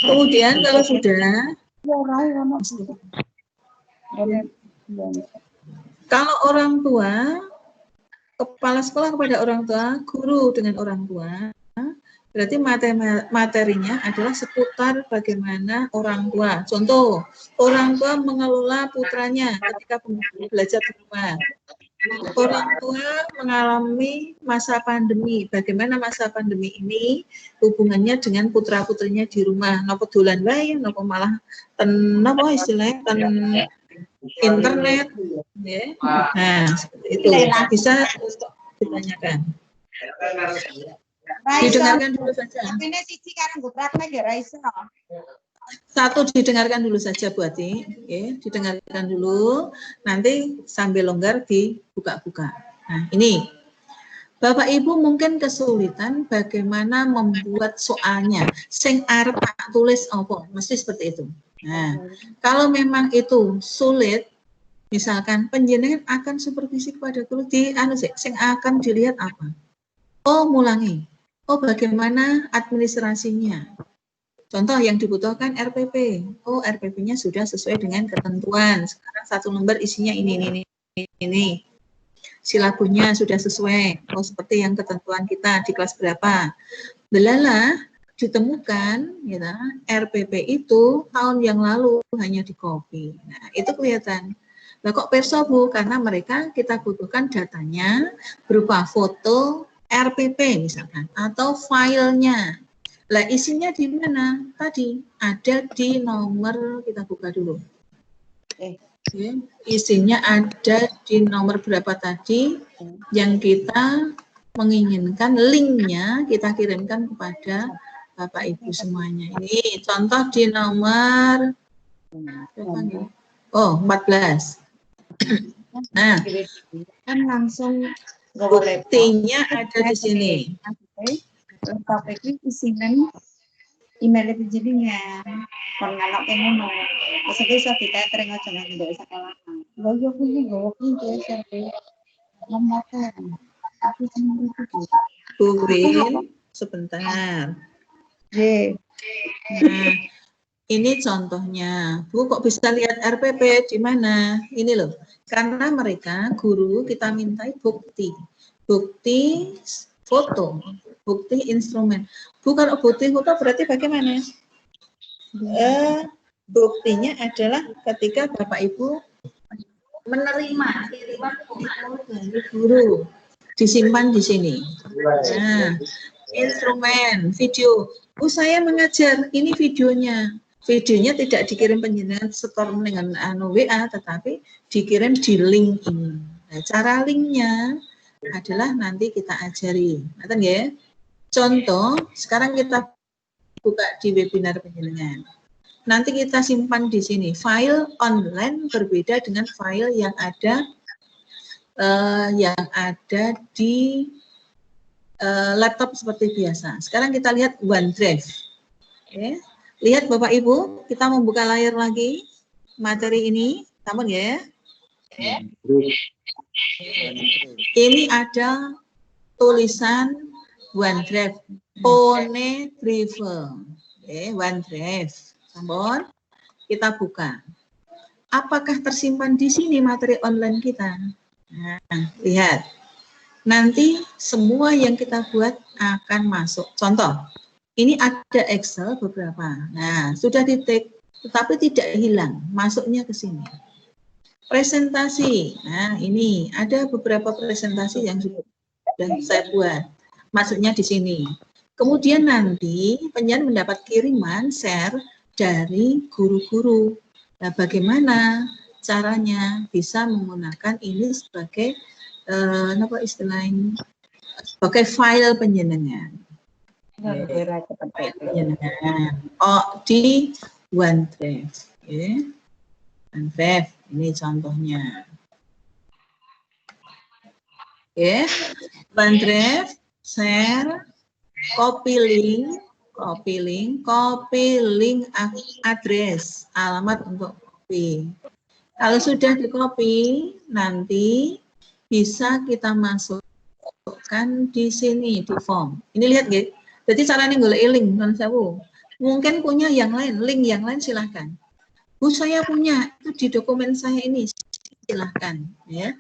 Kemudian kalau sudah, kalau orang tua, kepala sekolah kepada orang tua, guru dengan orang tua, berarti materinya adalah seputar bagaimana orang tua. Contoh, orang tua mengelola putranya ketika belajar di rumah. Orang tua mengalami masa pandemi. Bagaimana masa pandemi ini hubungannya dengan putra-putrinya di rumah? Napa dolan wae, napa malah napa istilahnya internet, ya. Nah, seperti itu bisa untuk ditanyakan. Didengarkan dulu saja. Satu didengarkan dulu saja Bu Ati, ya, didengarkan dulu, nanti sambil longgar dibuka-buka. Nah, ini Bapak Ibu mungkin kesulitan bagaimana membuat soalnya, sing arep tak tulis apa, mesti seperti itu. Nah, kalau memang itu sulit, Misalkan penjenengan akan supervisi kepada guru di sing akan dilihat apa? Oh, mulangi. Oh, bagaimana administrasinya? Contoh yang dibutuhkan RPP. Oh, RPP-nya sudah sesuai dengan ketentuan. Sekarang 1 lembar isinya ini. Silabunya sudah sesuai. Oh, seperti yang ketentuan kita di kelas berapa. Belalah ditemukan ya, RPP itu tahun yang lalu hanya di copy. Nah, itu kelihatan. Nah, kok perso Bu? Karena mereka kita butuhkan datanya berupa foto RPP misalkan atau filenya. Lah isinya di mana? Tadi ada di nomor, kita buka dulu. Ya, isinya ada di nomor berapa tadi yang kita menginginkan, linknya kita kirimkan kepada Bapak Ibu semuanya. Ini contoh di nomor 14. Nah, kan langsung buktinya ada di sini. Topik isinan email penjenengan kon ngalok ngono. Maksudnya iso ditetreng aja nang ndek sekolah. Lho yo kuwi sampe nomor aku seneng itu. Bu Win, sebentar. Nah, ini contohnya. Bu, kok bisa lihat RPP di mana? Ini loh. Karena mereka guru kita mintai bukti foto, bukti instrumen. Bukan bukti foto berarti bagaimana? Buktinya adalah ketika Bapak Ibu menerima kiriman foto dari guru, disimpan di sini. Nah, instrumen, video. Bu, saya mengajar, ini videonya. Videonya tidak dikirim penjenengan setor dengan WA, tetapi dikirim di link ini. Nah, cara linknya adalah nanti kita ajari. Ngerti ya? Contoh, sekarang kita buka di webinar penjenengan. Nanti kita simpan di sini. File online berbeda dengan file yang ada di laptop seperti biasa. Sekarang kita lihat OneDrive. Okay. Lihat Bapak Ibu, kita membuka layar lagi materi ini, namun ya. Ini ada tulisan OneDrive, OneDrive, OneDrive. Namun kita buka. Apakah tersimpan di sini materi online kita? Nah, lihat. Nanti semua yang kita buat akan masuk. Contoh. Ini ada Excel beberapa. Nah, sudah di-take, tetapi tidak hilang. Masuknya ke sini. Presentasi. Nah, ini ada beberapa presentasi yang sudah saya buat. Masuknya di sini. Kemudian nanti penjenengan mendapat kiriman share dari guru-guru. Nah, bagaimana caranya bisa menggunakan ini sebagai apa istilahnya? Sebagai file penjenengan. Di OneDrive. Okay. OneDrive, ini contohnya. Oke, OneDrive, share, copy link address, alamat untuk copy. Kalau sudah di copy, nanti bisa kita masukkan di sini di form. Ini lihat gitu. Jadi caranya golek link, non sewu. Mungkin punya yang lain, link yang lain silahkan. Bu, saya punya itu di dokumen saya ini, silahkan ya.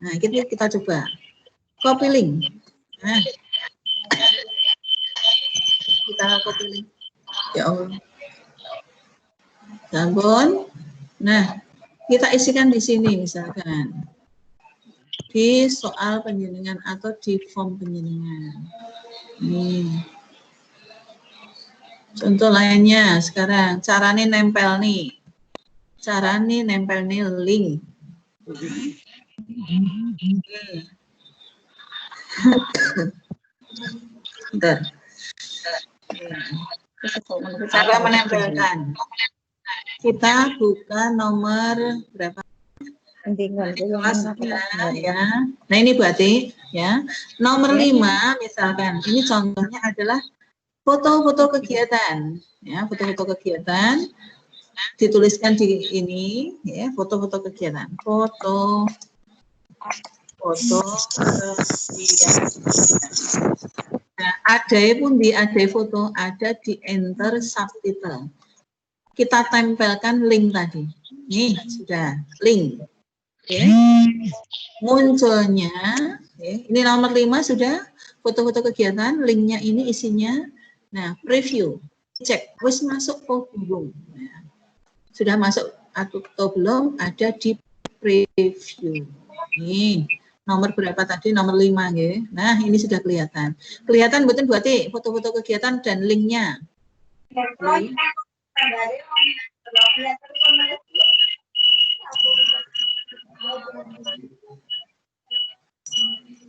Nah, kita coba copy link. Nah, kita copy link. Ya Allah. Sampun. Nah, kita isikan di sini misalkan di soal penjenengan atau di form penjenengan. Nih. Contoh lainnya sekarang, caranya nempel nih. Caranya nempel nih link. Bentar. Cara menempelkan. Kita buka nomor berapa? Kelas ya. Nah, ini berarti ya. Nomor 5 misalkan. Ini contohnya adalah foto-foto kegiatan, ya, foto-foto kegiatan. dituliskan di ini ya, foto-foto kegiatan. Foto kegiatan. Nah, ada pun di ada foto, ada di enter subtitle. Kita tempelkan link tadi. Nih, sudah link. Oke. Munculnya, ini nomor 5 sudah foto-foto kegiatan, linknya ini isinya. Nah, preview, cek, wis masuk atau belum? Nah, sudah masuk atau belum? Ada di preview. Nih, nomor berapa tadi? Nomor 5 ya. Nah, ini sudah kelihatan. Kelihatan betul berarti foto-foto kegiatan dan linknya.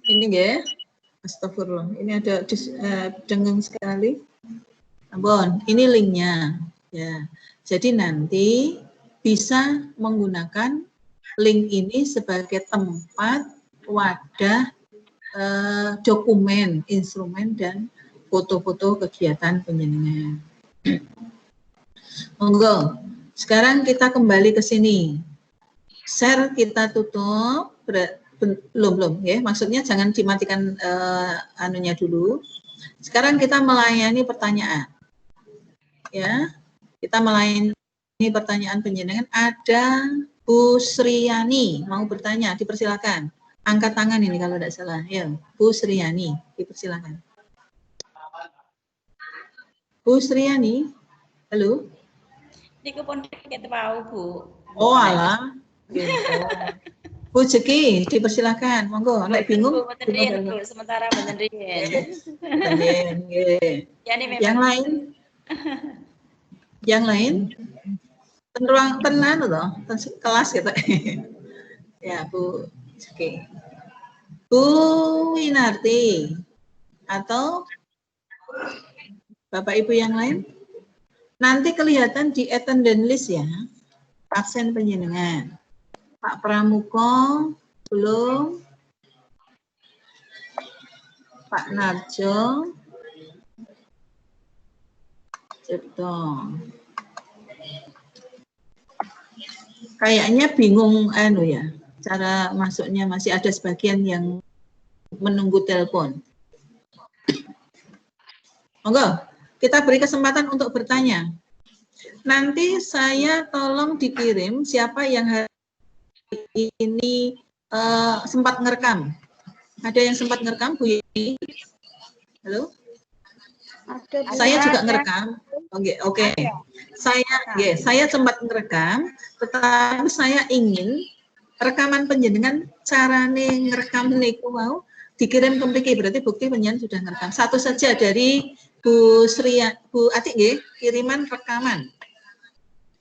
Ini ya, astagfirullah. Ini ada dengung sekali. Ampun, ini linknya. Ya, jadi nanti bisa menggunakan link ini sebagai tempat wadah dokumen, instrumen dan foto-foto kegiatan penjenengan. Monggo. Sekarang kita kembali ke sini. Share kita tutup. Belum ya. Maksudnya jangan dimatikan anunya dulu. Sekarang kita melayani pertanyaan. Ya. Kita melayani pertanyaan penjenengan. Ada Bu Sriani mau bertanya, dipersilakan. Angkat tangan ini kalau tidak salah. Ya, Bu Sriani, dipersilakan. Bu Sriani, halo. Niku pun kita mau, Bu. Oh alah. Gitu. Bu Jeki, dipersilakan. Monggo, nek bingung. Bu, sementara benerin. Yang lain? Yang lain? Ruang tenan loh, kelas gitu. Ya, Bu Jeki. Bu Winarti atau Bapak Ibu yang lain? Nanti kelihatan di attendance list ya, absen penjenengan. Pak Pramuko, belum. Pak Narjo, Cipto. Kayaknya bingung ya, cara masuknya masih ada sebagian yang menunggu telepon. Monggo, kita beri kesempatan untuk bertanya. Nanti saya tolong dikirim siapa yang hari ini sempat ngerekam. Ada yang sempat ngerekam, Bu Yeni? Halo? Saya juga ngerekam. Oke. Saya sempat ngerekam, tetapi saya ingin rekaman penjenengan carane ngerekam niku mau dikirim ke mriki, berarti bukti penjenengan sudah ngerekam. Satu saja dari Bu Atik nggih, kiriman rekaman.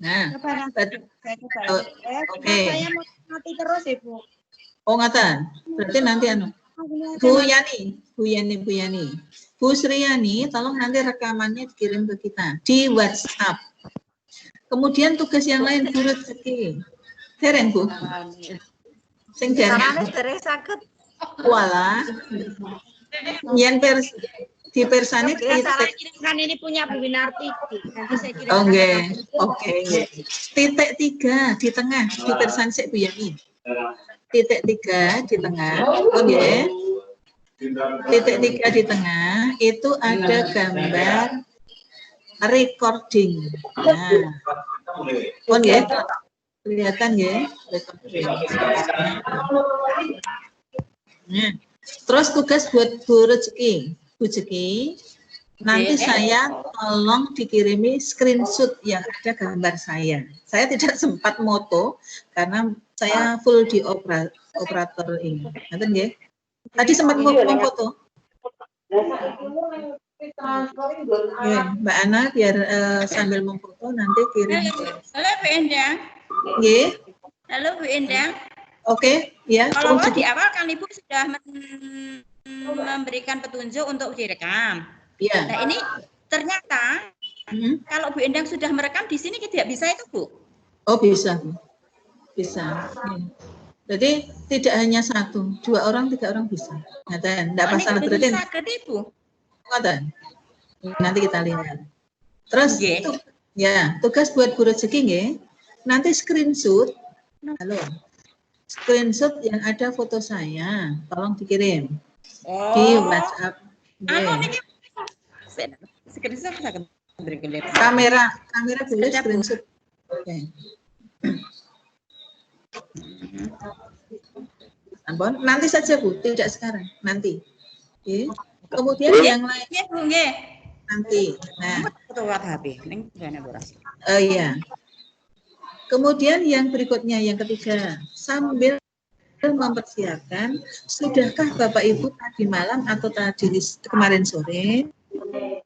Nah, oke. Saya mau mati terus ya, Bu. Oh, ngaten. Berarti nanti Bu Yani. Bu Sriani, tolong nanti rekamannya dikirim ke kita di WhatsApp. Kemudian tugas yang lain Bu Rezeki. Dereng, Bu. Sing dereng. Dereng saged. Walah. Yen di persane Kan ini punya Bu Winarti. Nanti saya kirim. Oke. Titik 3 di tengah di persane sik Bu Yani. Titik 3 di tengah. Oke. Titik 3 di tengah itu ada gambar recording. Nah, kelihatan ya recording. Nah, terus tugas buat Bu Rezeki, nanti saya tolong dikirimi screenshot yang ada gambar saya. Saya tidak sempat moto karena saya full di operator ini. Nanti nggih. Tadi sempat foto. Mbak Ana biar sambil memfoto nanti kirim. Halo Bu Endang. Nggih. Halo Bu Endang. Oke, ya. Kalau di awal kan Ibu sudah memberikan petunjuk untuk direkam. Iya. Nah ini ternyata kalau Bu Endang sudah merekam di sini tidak bisa itu, Bu? Oh bisa, Bu. Bisa. Jadi tidak hanya 1, 2 orang, 3 orang bisa. Ngaten, enggak masalah berarti. Bisa gede, Bu. Ngaten. Nanti kita lihat. Terus Ya, tugas buat Bu Rezeki nggih. Nanti screenshot. Halo. Screenshot yang ada foto saya, tolong dikirim di WhatsApp. Nggih. Kamera boleh screenshot. Oke. Ampun, nanti saja Bu, tidak sekarang, nanti. Oke. Kemudian yang lainnya Bu nggih. nanti. Nah, HP ning jane ora. iya. Kemudian yang berikutnya, yang ketiga, sambil mempersiapkan, sudahkah Bapak Ibu tadi malam atau tadi kemarin sore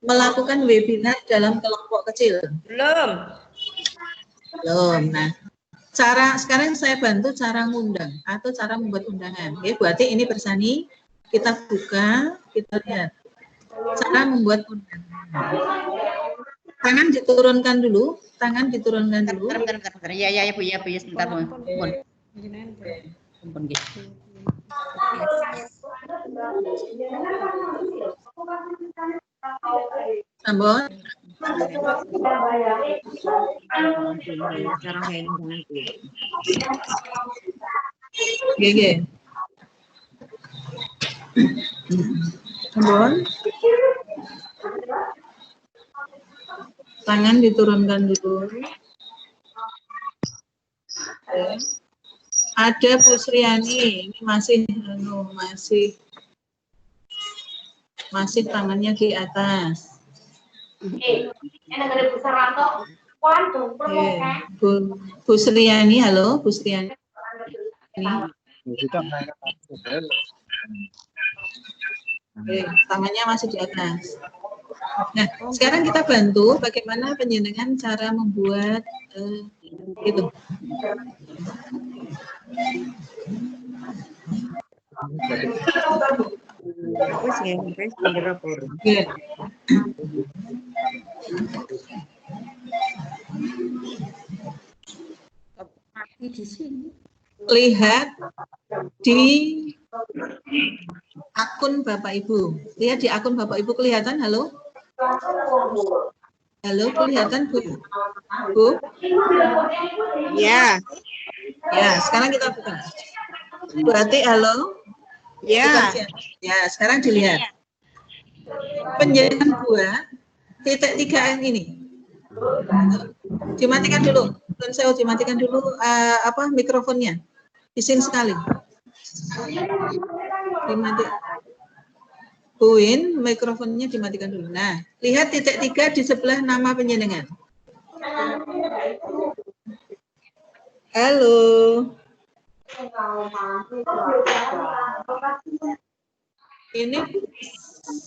melakukan webinar dalam kelompok kecil? Belum. Belum. Nah, sekarang saya bantu cara ngundang atau cara membuat undangan. Ya, berarti ini bersani, kita buka, kita lihat cara membuat undangan. Tangan diturunkan dulu, Bentar. Ya Bu, sebentar Bu. Ampun nggih. Ambon. Gege. Ambon. Tangan diturunkan dulu. Ada Bu Sriani, ini masih tangannya di atas. Bu Sriani, halo Bu Sriani. Tangannya masih di atas. Nah, sekarang kita bantu bagaimana penjenengan cara membuat itu. Lihat di akun Bapak Ibu. Lihat di akun Bapak Ibu kelihatan, halo? Halo, kelihatan Bu? Bu? Ya. Ya, sekarang kita buka. Berarti halo? Ya. Ya, sekarang dilihat. Penjenengan buat titik 3N ini. Dimatikan dulu. Saya dimatikan dulu mikrofonnya. Izin sekali. Dimatikan. Buin, mikrofonnya dimatikan dulu. Nah, lihat titik 3 di sebelah nama penjenengan. Halo. Ini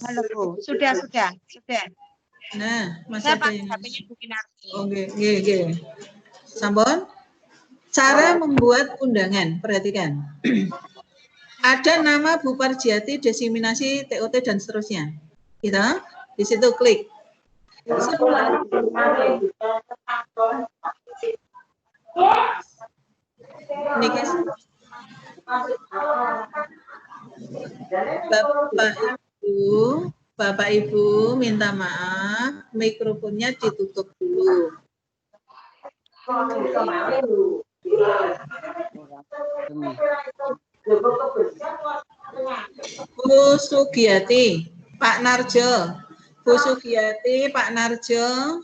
Halo Bu, sudah. Nah, masih Saya ada pakai yang HP-nya Bu Kinarti. Oke. Sampun. Cara membuat undangan, perhatikan. Ada nama Bu Parjiati, desiminasi, TOT, dan seterusnya. Kita di situ klik. Ini guys. Bapak Ibu minta maaf, mikrofonnya ditutup dulu. Bu Sugiyati, Pak Narjo. Bu Sugiyati, Pak Narjo.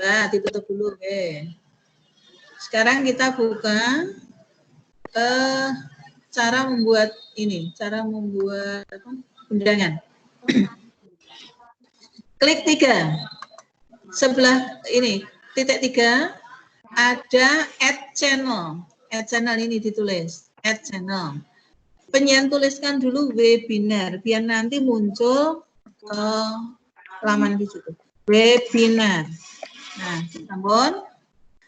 Nah, ditutup dulu. Sekarang kita buka cara membuat undangan. Klik 3. Sebelah ini, titik 3, ada add channel. Add channel ini ditulis, add channel. Penyen tuliskan dulu webinar, biar nanti muncul laman di situ. Webinar. Nah, namun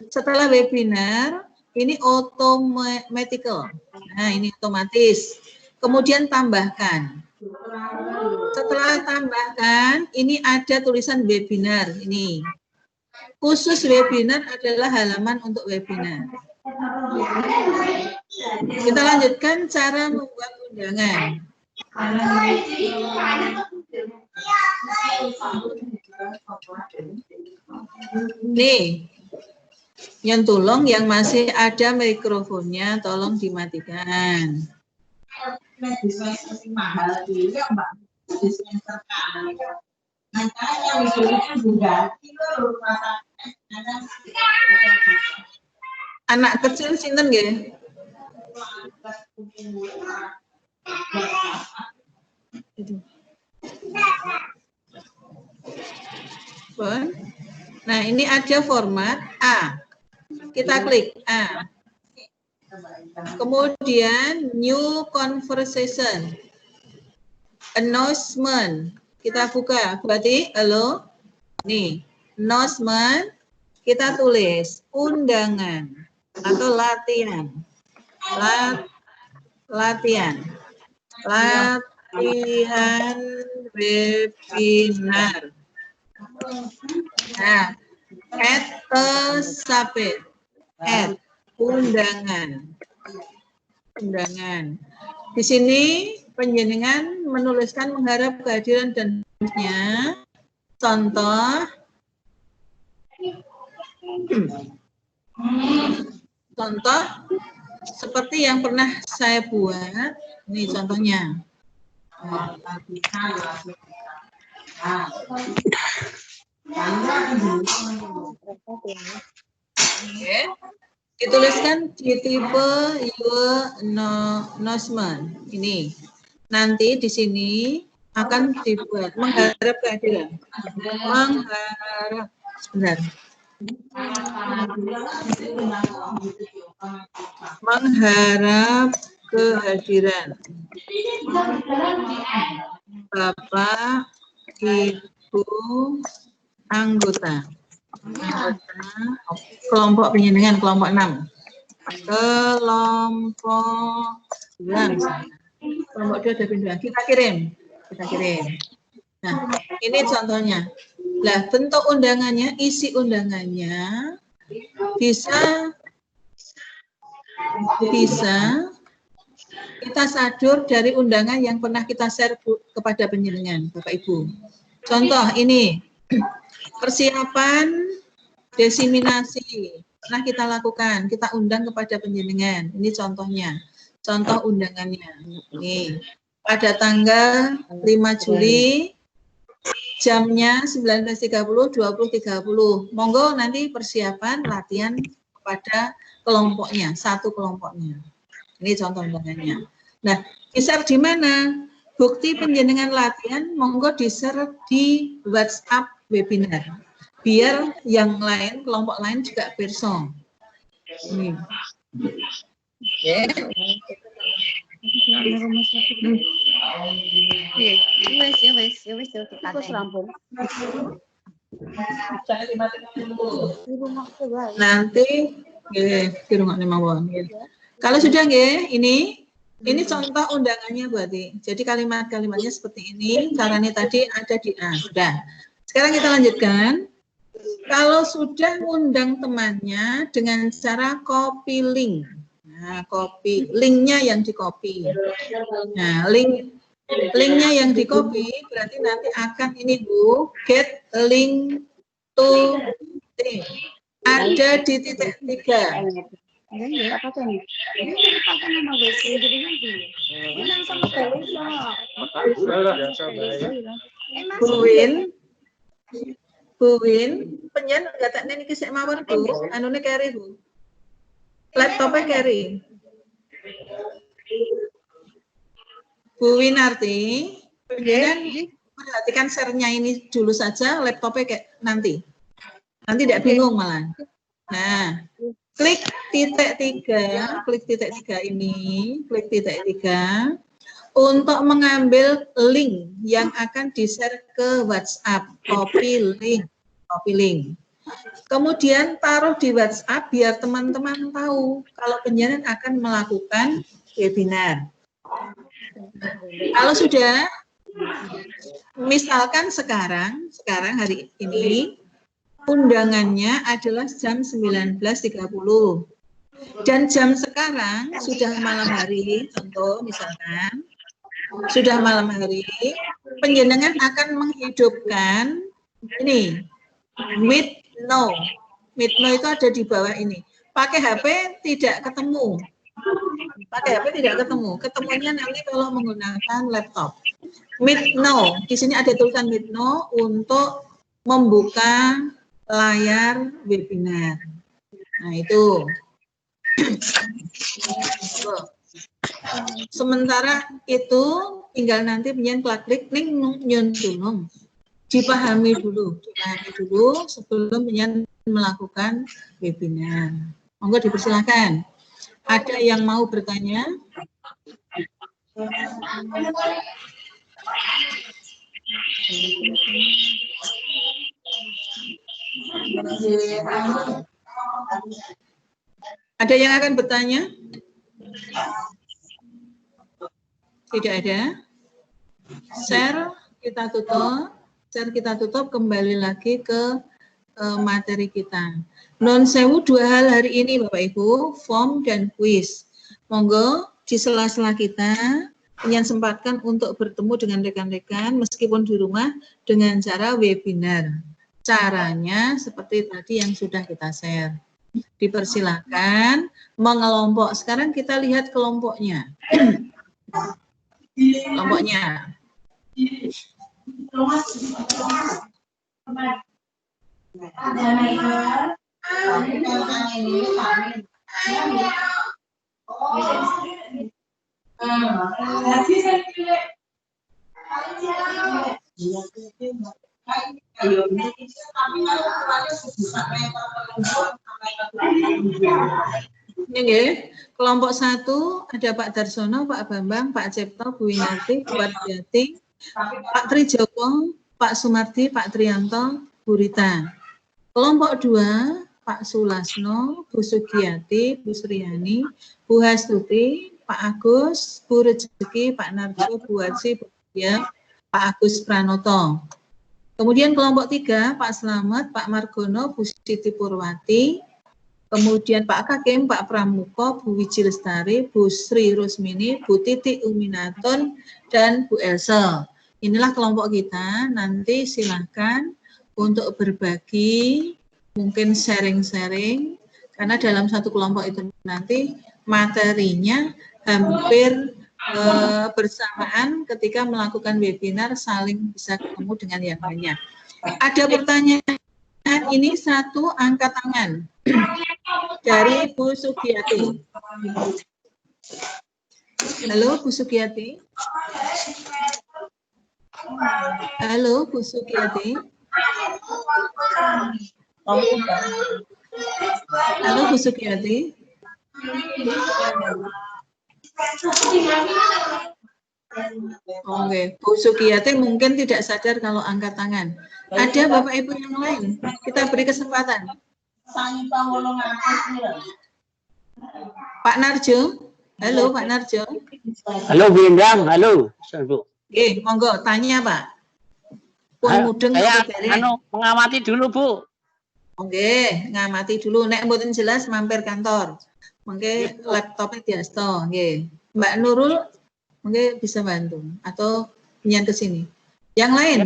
setelah webinar, ini automatical. Nah, ini otomatis. Kemudian tambahkan. Setelah tambahkan, ini ada tulisan webinar. Ini. Khusus webinar adalah halaman untuk webinar. Kita lanjutkan cara membuat undangan. Nih, yang tolong yang masih ada mikrofonnya tolong dimatikan. Anak kecil sinten nggih? Nah, ini ada format A. Kita klik A. Kemudian new conversation. Announcement. Kita buka. Berarti halo. Nih, announcement kita tulis undangan atau latihan. Latihan webinar. Nah, undangan. Di sini penjenengan menuliskan mengharap kehadiran dan seterusnya. Contoh seperti yang pernah saya buat. Ini contohnya. Oke. Dituliskan di tipe your announcement. Ini. Nanti di sini akan dibuat mengharap kehadiran. Mengharap kehadiran Bapak, Ibu, anggota kelompok penjenengan kelompok 6. Kelompok 9 misalnya. Kelompok 2 ada pindahan. Kita kirim. Nah, ini contohnya. Lah, bentuk undangannya, isi undangannya bisa kita sadur dari undangan yang pernah kita share kepada penjenengan, Bapak Ibu. Contoh ini, persiapan desiminasi pernah kita lakukan, kita undang kepada penjenengan. Ini contohnya, contoh undangannya. Nih, pada tanggal 5 Juli, jamnya 19.30, 20.30. Monggo nanti persiapan latihan kepada kelompoknya, satu kelompoknya. Ini contoh undangannya. Nah, di-share di mana? Bukti penjenengan latihan, monggo di-share di WhatsApp webinar. Biar yang lain, kelompok lain juga pirsa. Oke. Nanti di rumah mawon. Kalau sudah nggih, ini contoh undangannya berarti. Jadi kalimat-kalimatnya seperti ini, caranya tadi ada di A. Sudah. Sekarang kita lanjutkan. Kalau sudah undang temannya dengan cara copy link. Nah, copy linknya yang di-copy. Nah, linknya yang di-copy berarti nanti akan ini Bu, get link to ada di titik 3. Bu Win, penyen nggak tak nih kisah mawar Bu, anune carry Bu, laptopnya carry. Bu Win arti, penyen perhatikan share-nya ini dulu saja, laptopnya kayak nanti tidak bingung malah. Nah, klik titik 3 ini, klik titik 3. Untuk mengambil link yang akan di-share ke WhatsApp, copy link. Kemudian taruh di WhatsApp biar teman-teman tahu kalau penjenengan akan melakukan webinar. Kalau sudah, misalkan sekarang hari ini undangannya adalah jam 19.30. Dan jam sekarang sudah malam hari, contoh misalkan sudah malam hari, penjenengan akan menghidupkan ini with no. Meet no itu ada di bawah ini. Pakai HP tidak ketemu. Pakai HP tidak ketemu. Ketemunya nanti kalau menggunakan laptop. Meet no. Di sini ada tulisan meet no untuk membuka layar webinar. Nah, itu. Sementara itu tinggal nanti penyen klik ning nyun tulung. Dipahami dulu sebelum penyen melakukan webinar. Monggo dipersilakan. Ada yang mau bertanya? Ada yang akan bertanya? Tidak ada. Share kita tutup, kembali lagi ke materi kita. Non sewu 2 hal hari ini Bapak Ibu, form dan quiz. Monggo di sela-sela kita yang sempatkan untuk bertemu dengan rekan-rekan meskipun di rumah dengan cara webinar. Caranya seperti tadi yang sudah kita share. Dipersilakan mengelompok. Sekarang kita lihat kelompoknya. Kelompoknya. Ini kelompok 1 ada Pak Darsono, Pak Bambang, Pak Cipto, Bu Winarti, Bu Ardiati, Pak Trijoko, Pak Sumardi, Pak Trianto, Bu Rita. Kelompok 2 Pak Sulasno, Bu Sugiyati, Bu Sriani, Bu Hastuti, Pak Agus, Bu Rezeki, Pak Narjo, Bu Warsi, Bu Dia, Pak Agus Pranoto. Kemudian kelompok 3 Pak Slamet, Pak Margono, Bu Siti Purwati. Kemudian Pak Kakim, Pak Pramuko, Bu Wiji Lestari, Bu Sri Rusmini, Bu Titi Uminaton, dan Bu Elsa. Inilah kelompok kita. Nanti silakan untuk berbagi, mungkin sharing-sharing, karena dalam satu kelompok itu nanti materinya hampir bersamaan ketika melakukan webinar, saling bisa ketemu dengan yang banyak. Ada pertanyaan ini, 1 angkat tangan dari Bu Sugiyati. Halo Bu Sugiyati. Halo Bu Sugiyati. Halo Bu Sugiyati. Oke, Bu Sugiyati mungkin tidak sadar kalau angkat tangan. Ada Bapak Ibu yang lain? Kita beri kesempatan. Pak Narjo. Halo Pak Narjo. Halo Bu Endang, halo. Monggo tanya Pak. Pun mudeng saya mengamati dulu Bu. Oke, ngamati dulu. Nek mboten jelas mampir kantor. Mungkin laptopnya diasto. Oke. Mbak Nurul mungkin bisa bantu atau pinjam ke sini. Yang lain?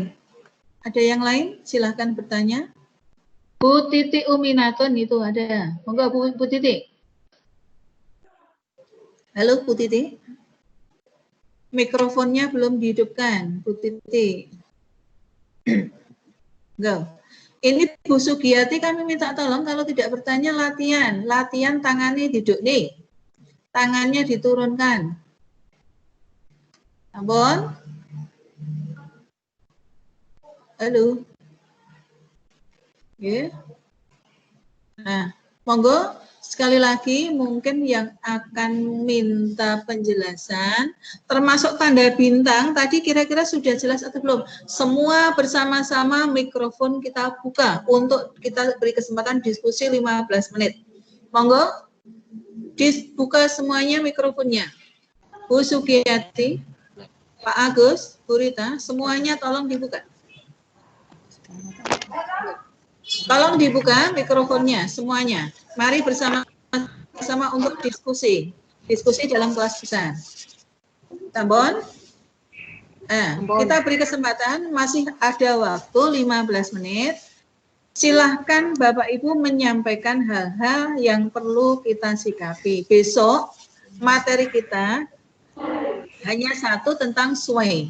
Ada yang lain? Silahkan bertanya. Bu Titi Uminaton itu ada. Monggo Bu Titi. Halo Bu Titi. Mikrofonnya belum dihidupkan, Bu Titi. Go. Ini Bu Sugiyati kami minta tolong kalau tidak bertanya latihan tangannya duduk nih. Tangannya diturunkan. Ampun. Halo. Oke. Nah, monggo sekali lagi mungkin yang akan minta penjelasan termasuk tanda bintang tadi kira-kira sudah jelas atau belum? Semua bersama-sama mikrofon kita buka untuk kita beri kesempatan diskusi 15 menit. Monggo dibuka semuanya mikrofonnya. Bu Sugiyati, Pak Agus, Bu Rita, semuanya tolong dibuka. Tolong dibuka mikrofonnya semuanya. Mari bersama-sama untuk diskusi. Diskusi dalam kelas besar. Tambon. Kita beri kesempatan, masih ada waktu 15 menit. silahkan Bapak Ibu menyampaikan hal-hal yang perlu kita sikapi. Besok materi kita hanya satu tentang sway.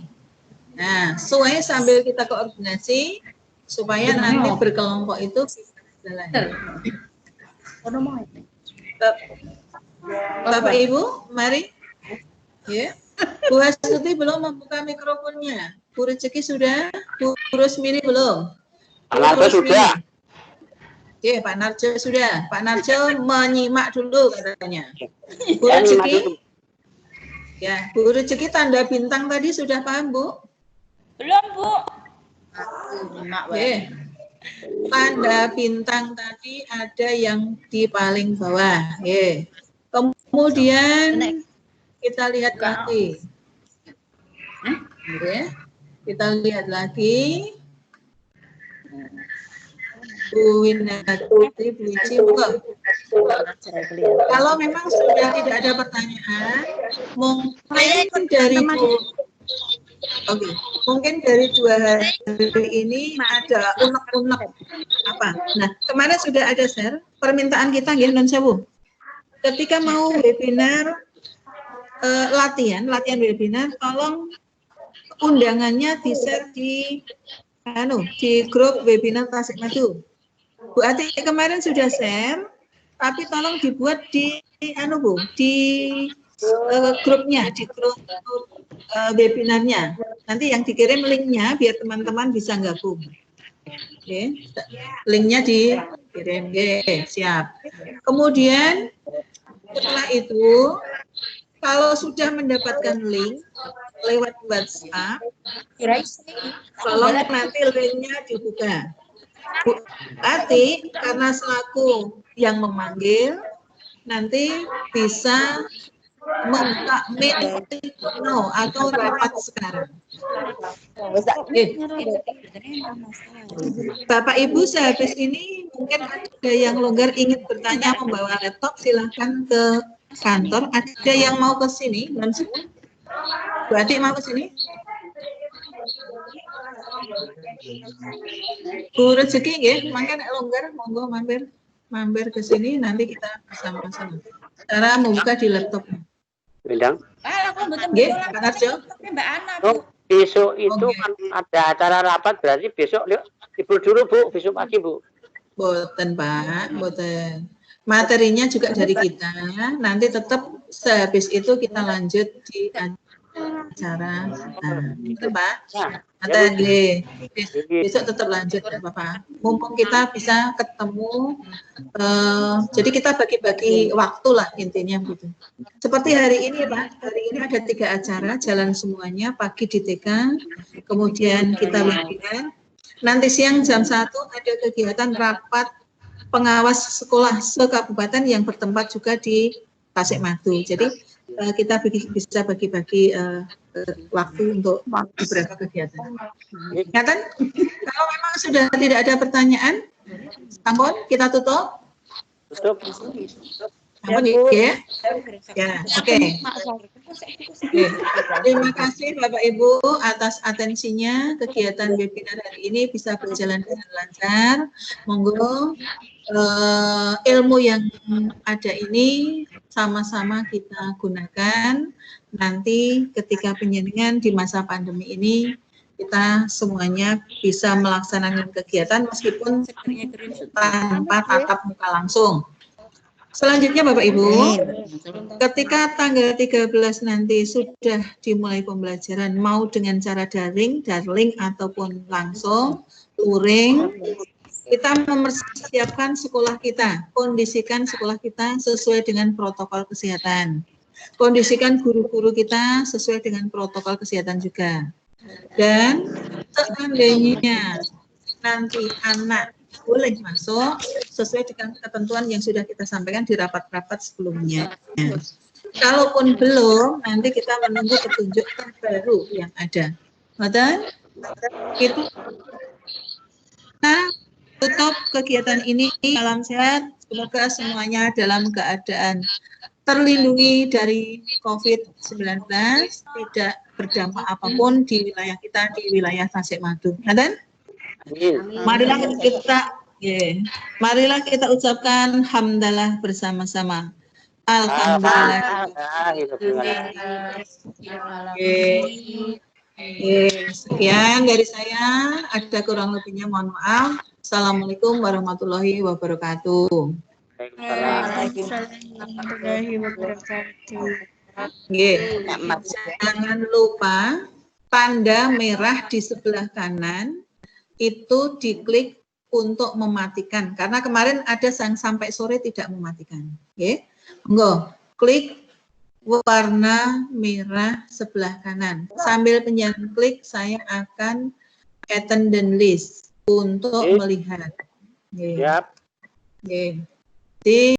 Nah, sway sambil kita koordinasi supaya nanti berkelompok itu bisa jalan. Bapak Ibu, mari. Ya. Bu Hastuti belum membuka mikrofonnya. Bu Rezeki sudah, Bu Rusmini belum. Pak Narjo sudah. Oke, Pak Narjo sudah. Pak Narjo menyimak dulu katanya. Bu Rezeki. Ya, Bu Rezeki tanda bintang tadi sudah paham, Bu? Belum, Bu. Oke. Tanda bintang tadi ada yang di paling bawah. Oke. Kemudian kita lihat lagi. Oke. Kita lihat lagi. Bu Winatuti, Bu Ici, buka. Kalau memang sudah tidak ada pertanyaan, mungkin dari mungkin dari 2 hari ini ada unek-unek apa. Nah, kemarin sudah ada share permintaan kita nggih non sewu. Ketika mau webinar latihan webinar, tolong undangannya di-share di grup webinar Tasikmadu. Bu Ati kemarin sudah share, tapi tolong dibuat di grupnya, di grup webinarnya. Nanti yang dikirim linknya biar teman-teman bisa gabung. Oke, linknya dikirim. Oke, siap. Kemudian setelah itu, kalau sudah mendapatkan link lewat WhatsApp, tolong nanti linknya dibuka. Bu Ati, karena selaku yang memanggil, nanti bisa membuka meet atau rapat sekarang. Bapak Ibu, sehabis ini mungkin ada yang longgar ingin bertanya membawa laptop, silahkan ke kantor. Ada yang mau ke sini? Bu Ati mau ke sini? Bu Rezeki nggih, mangke nek longgar monggo mampir ke sini, nanti kita bersama-sama. Cara membuka di laptop. Bindang. Nggih, Pak Narjo. Mbak Ana, Oh, besok itu kan ada acara rapat, berarti besok libur dulu, Bu. Besok pagi, Bu. Boten, Pak, boten. Materinya juga dari kita. Nanti tetap sehabis itu kita lanjut di acara. Nah, itu Pak. Nanti besok tetap lanjut ya Bapak. Mumpung kita bisa ketemu, jadi kita bagi-bagi waktu lah intinya gitu. Seperti hari ini Pak, hari ini ada 3 acara, jalan semuanya, pagi di TK, kemudian kita webinar. Nanti siang jam 1 ada kegiatan rapat pengawas sekolah se-kabupaten yang bertempat juga di Tasikmadu. Jadi kita bisa bagi-bagi waktu untuk beberapa kegiatan. Ingatan, kalau memang sudah tidak ada pertanyaan, sampun kita tutup. Sampun ya? Ya, oke. Terima kasih Bapak Ibu atas atensinya. Kegiatan webinar hari ini bisa berjalan dengan lancar. Monggo ilmu yang ada ini sama-sama kita gunakan. Nanti ketika penjenengan di masa pandemi ini, kita semuanya bisa melaksanakan kegiatan meskipun tanpa tatap muka langsung. Selanjutnya Bapak Ibu, ketika tanggal 13 nanti sudah dimulai pembelajaran, mau dengan cara daring ataupun langsung, luring, kita mempersiapkan sekolah kita, kondisikan sekolah kita sesuai dengan protokol kesehatan. Kondisikan guru-guru kita sesuai dengan protokol kesehatan juga. Dan seandainya nanti anak boleh masuk sesuai dengan ketentuan yang sudah kita sampaikan di rapat-rapat sebelumnya. Kalaupun belum, nanti kita menunggu petunjuk terbaru yang ada. Betul? Kita tutup kegiatan ini salam sehat. Semoga semuanya dalam keadaan terlindungi dari COVID-19, tidak berdampak apapun di wilayah kita, di wilayah Tasikmadu. Betul? Marilah kita Oke. Marilah kita ucapkan hamdalah bersama-sama. Alhamdulillah. Sekian dari saya. Ada kurang lebihnya mohon maaf. Assalamualaikum warahmatullahi wabarakatuh. Warahmatullahi wabarakatuh. Jangan lupa tanda merah di sebelah kanan itu diklik untuk mematikan, karena kemarin ada yang sampai sore tidak mematikan. Oke, monggo klik warna merah sebelah kanan. Sambil penjangan klik, saya akan attendance list untuk melihat. Siap. Oke.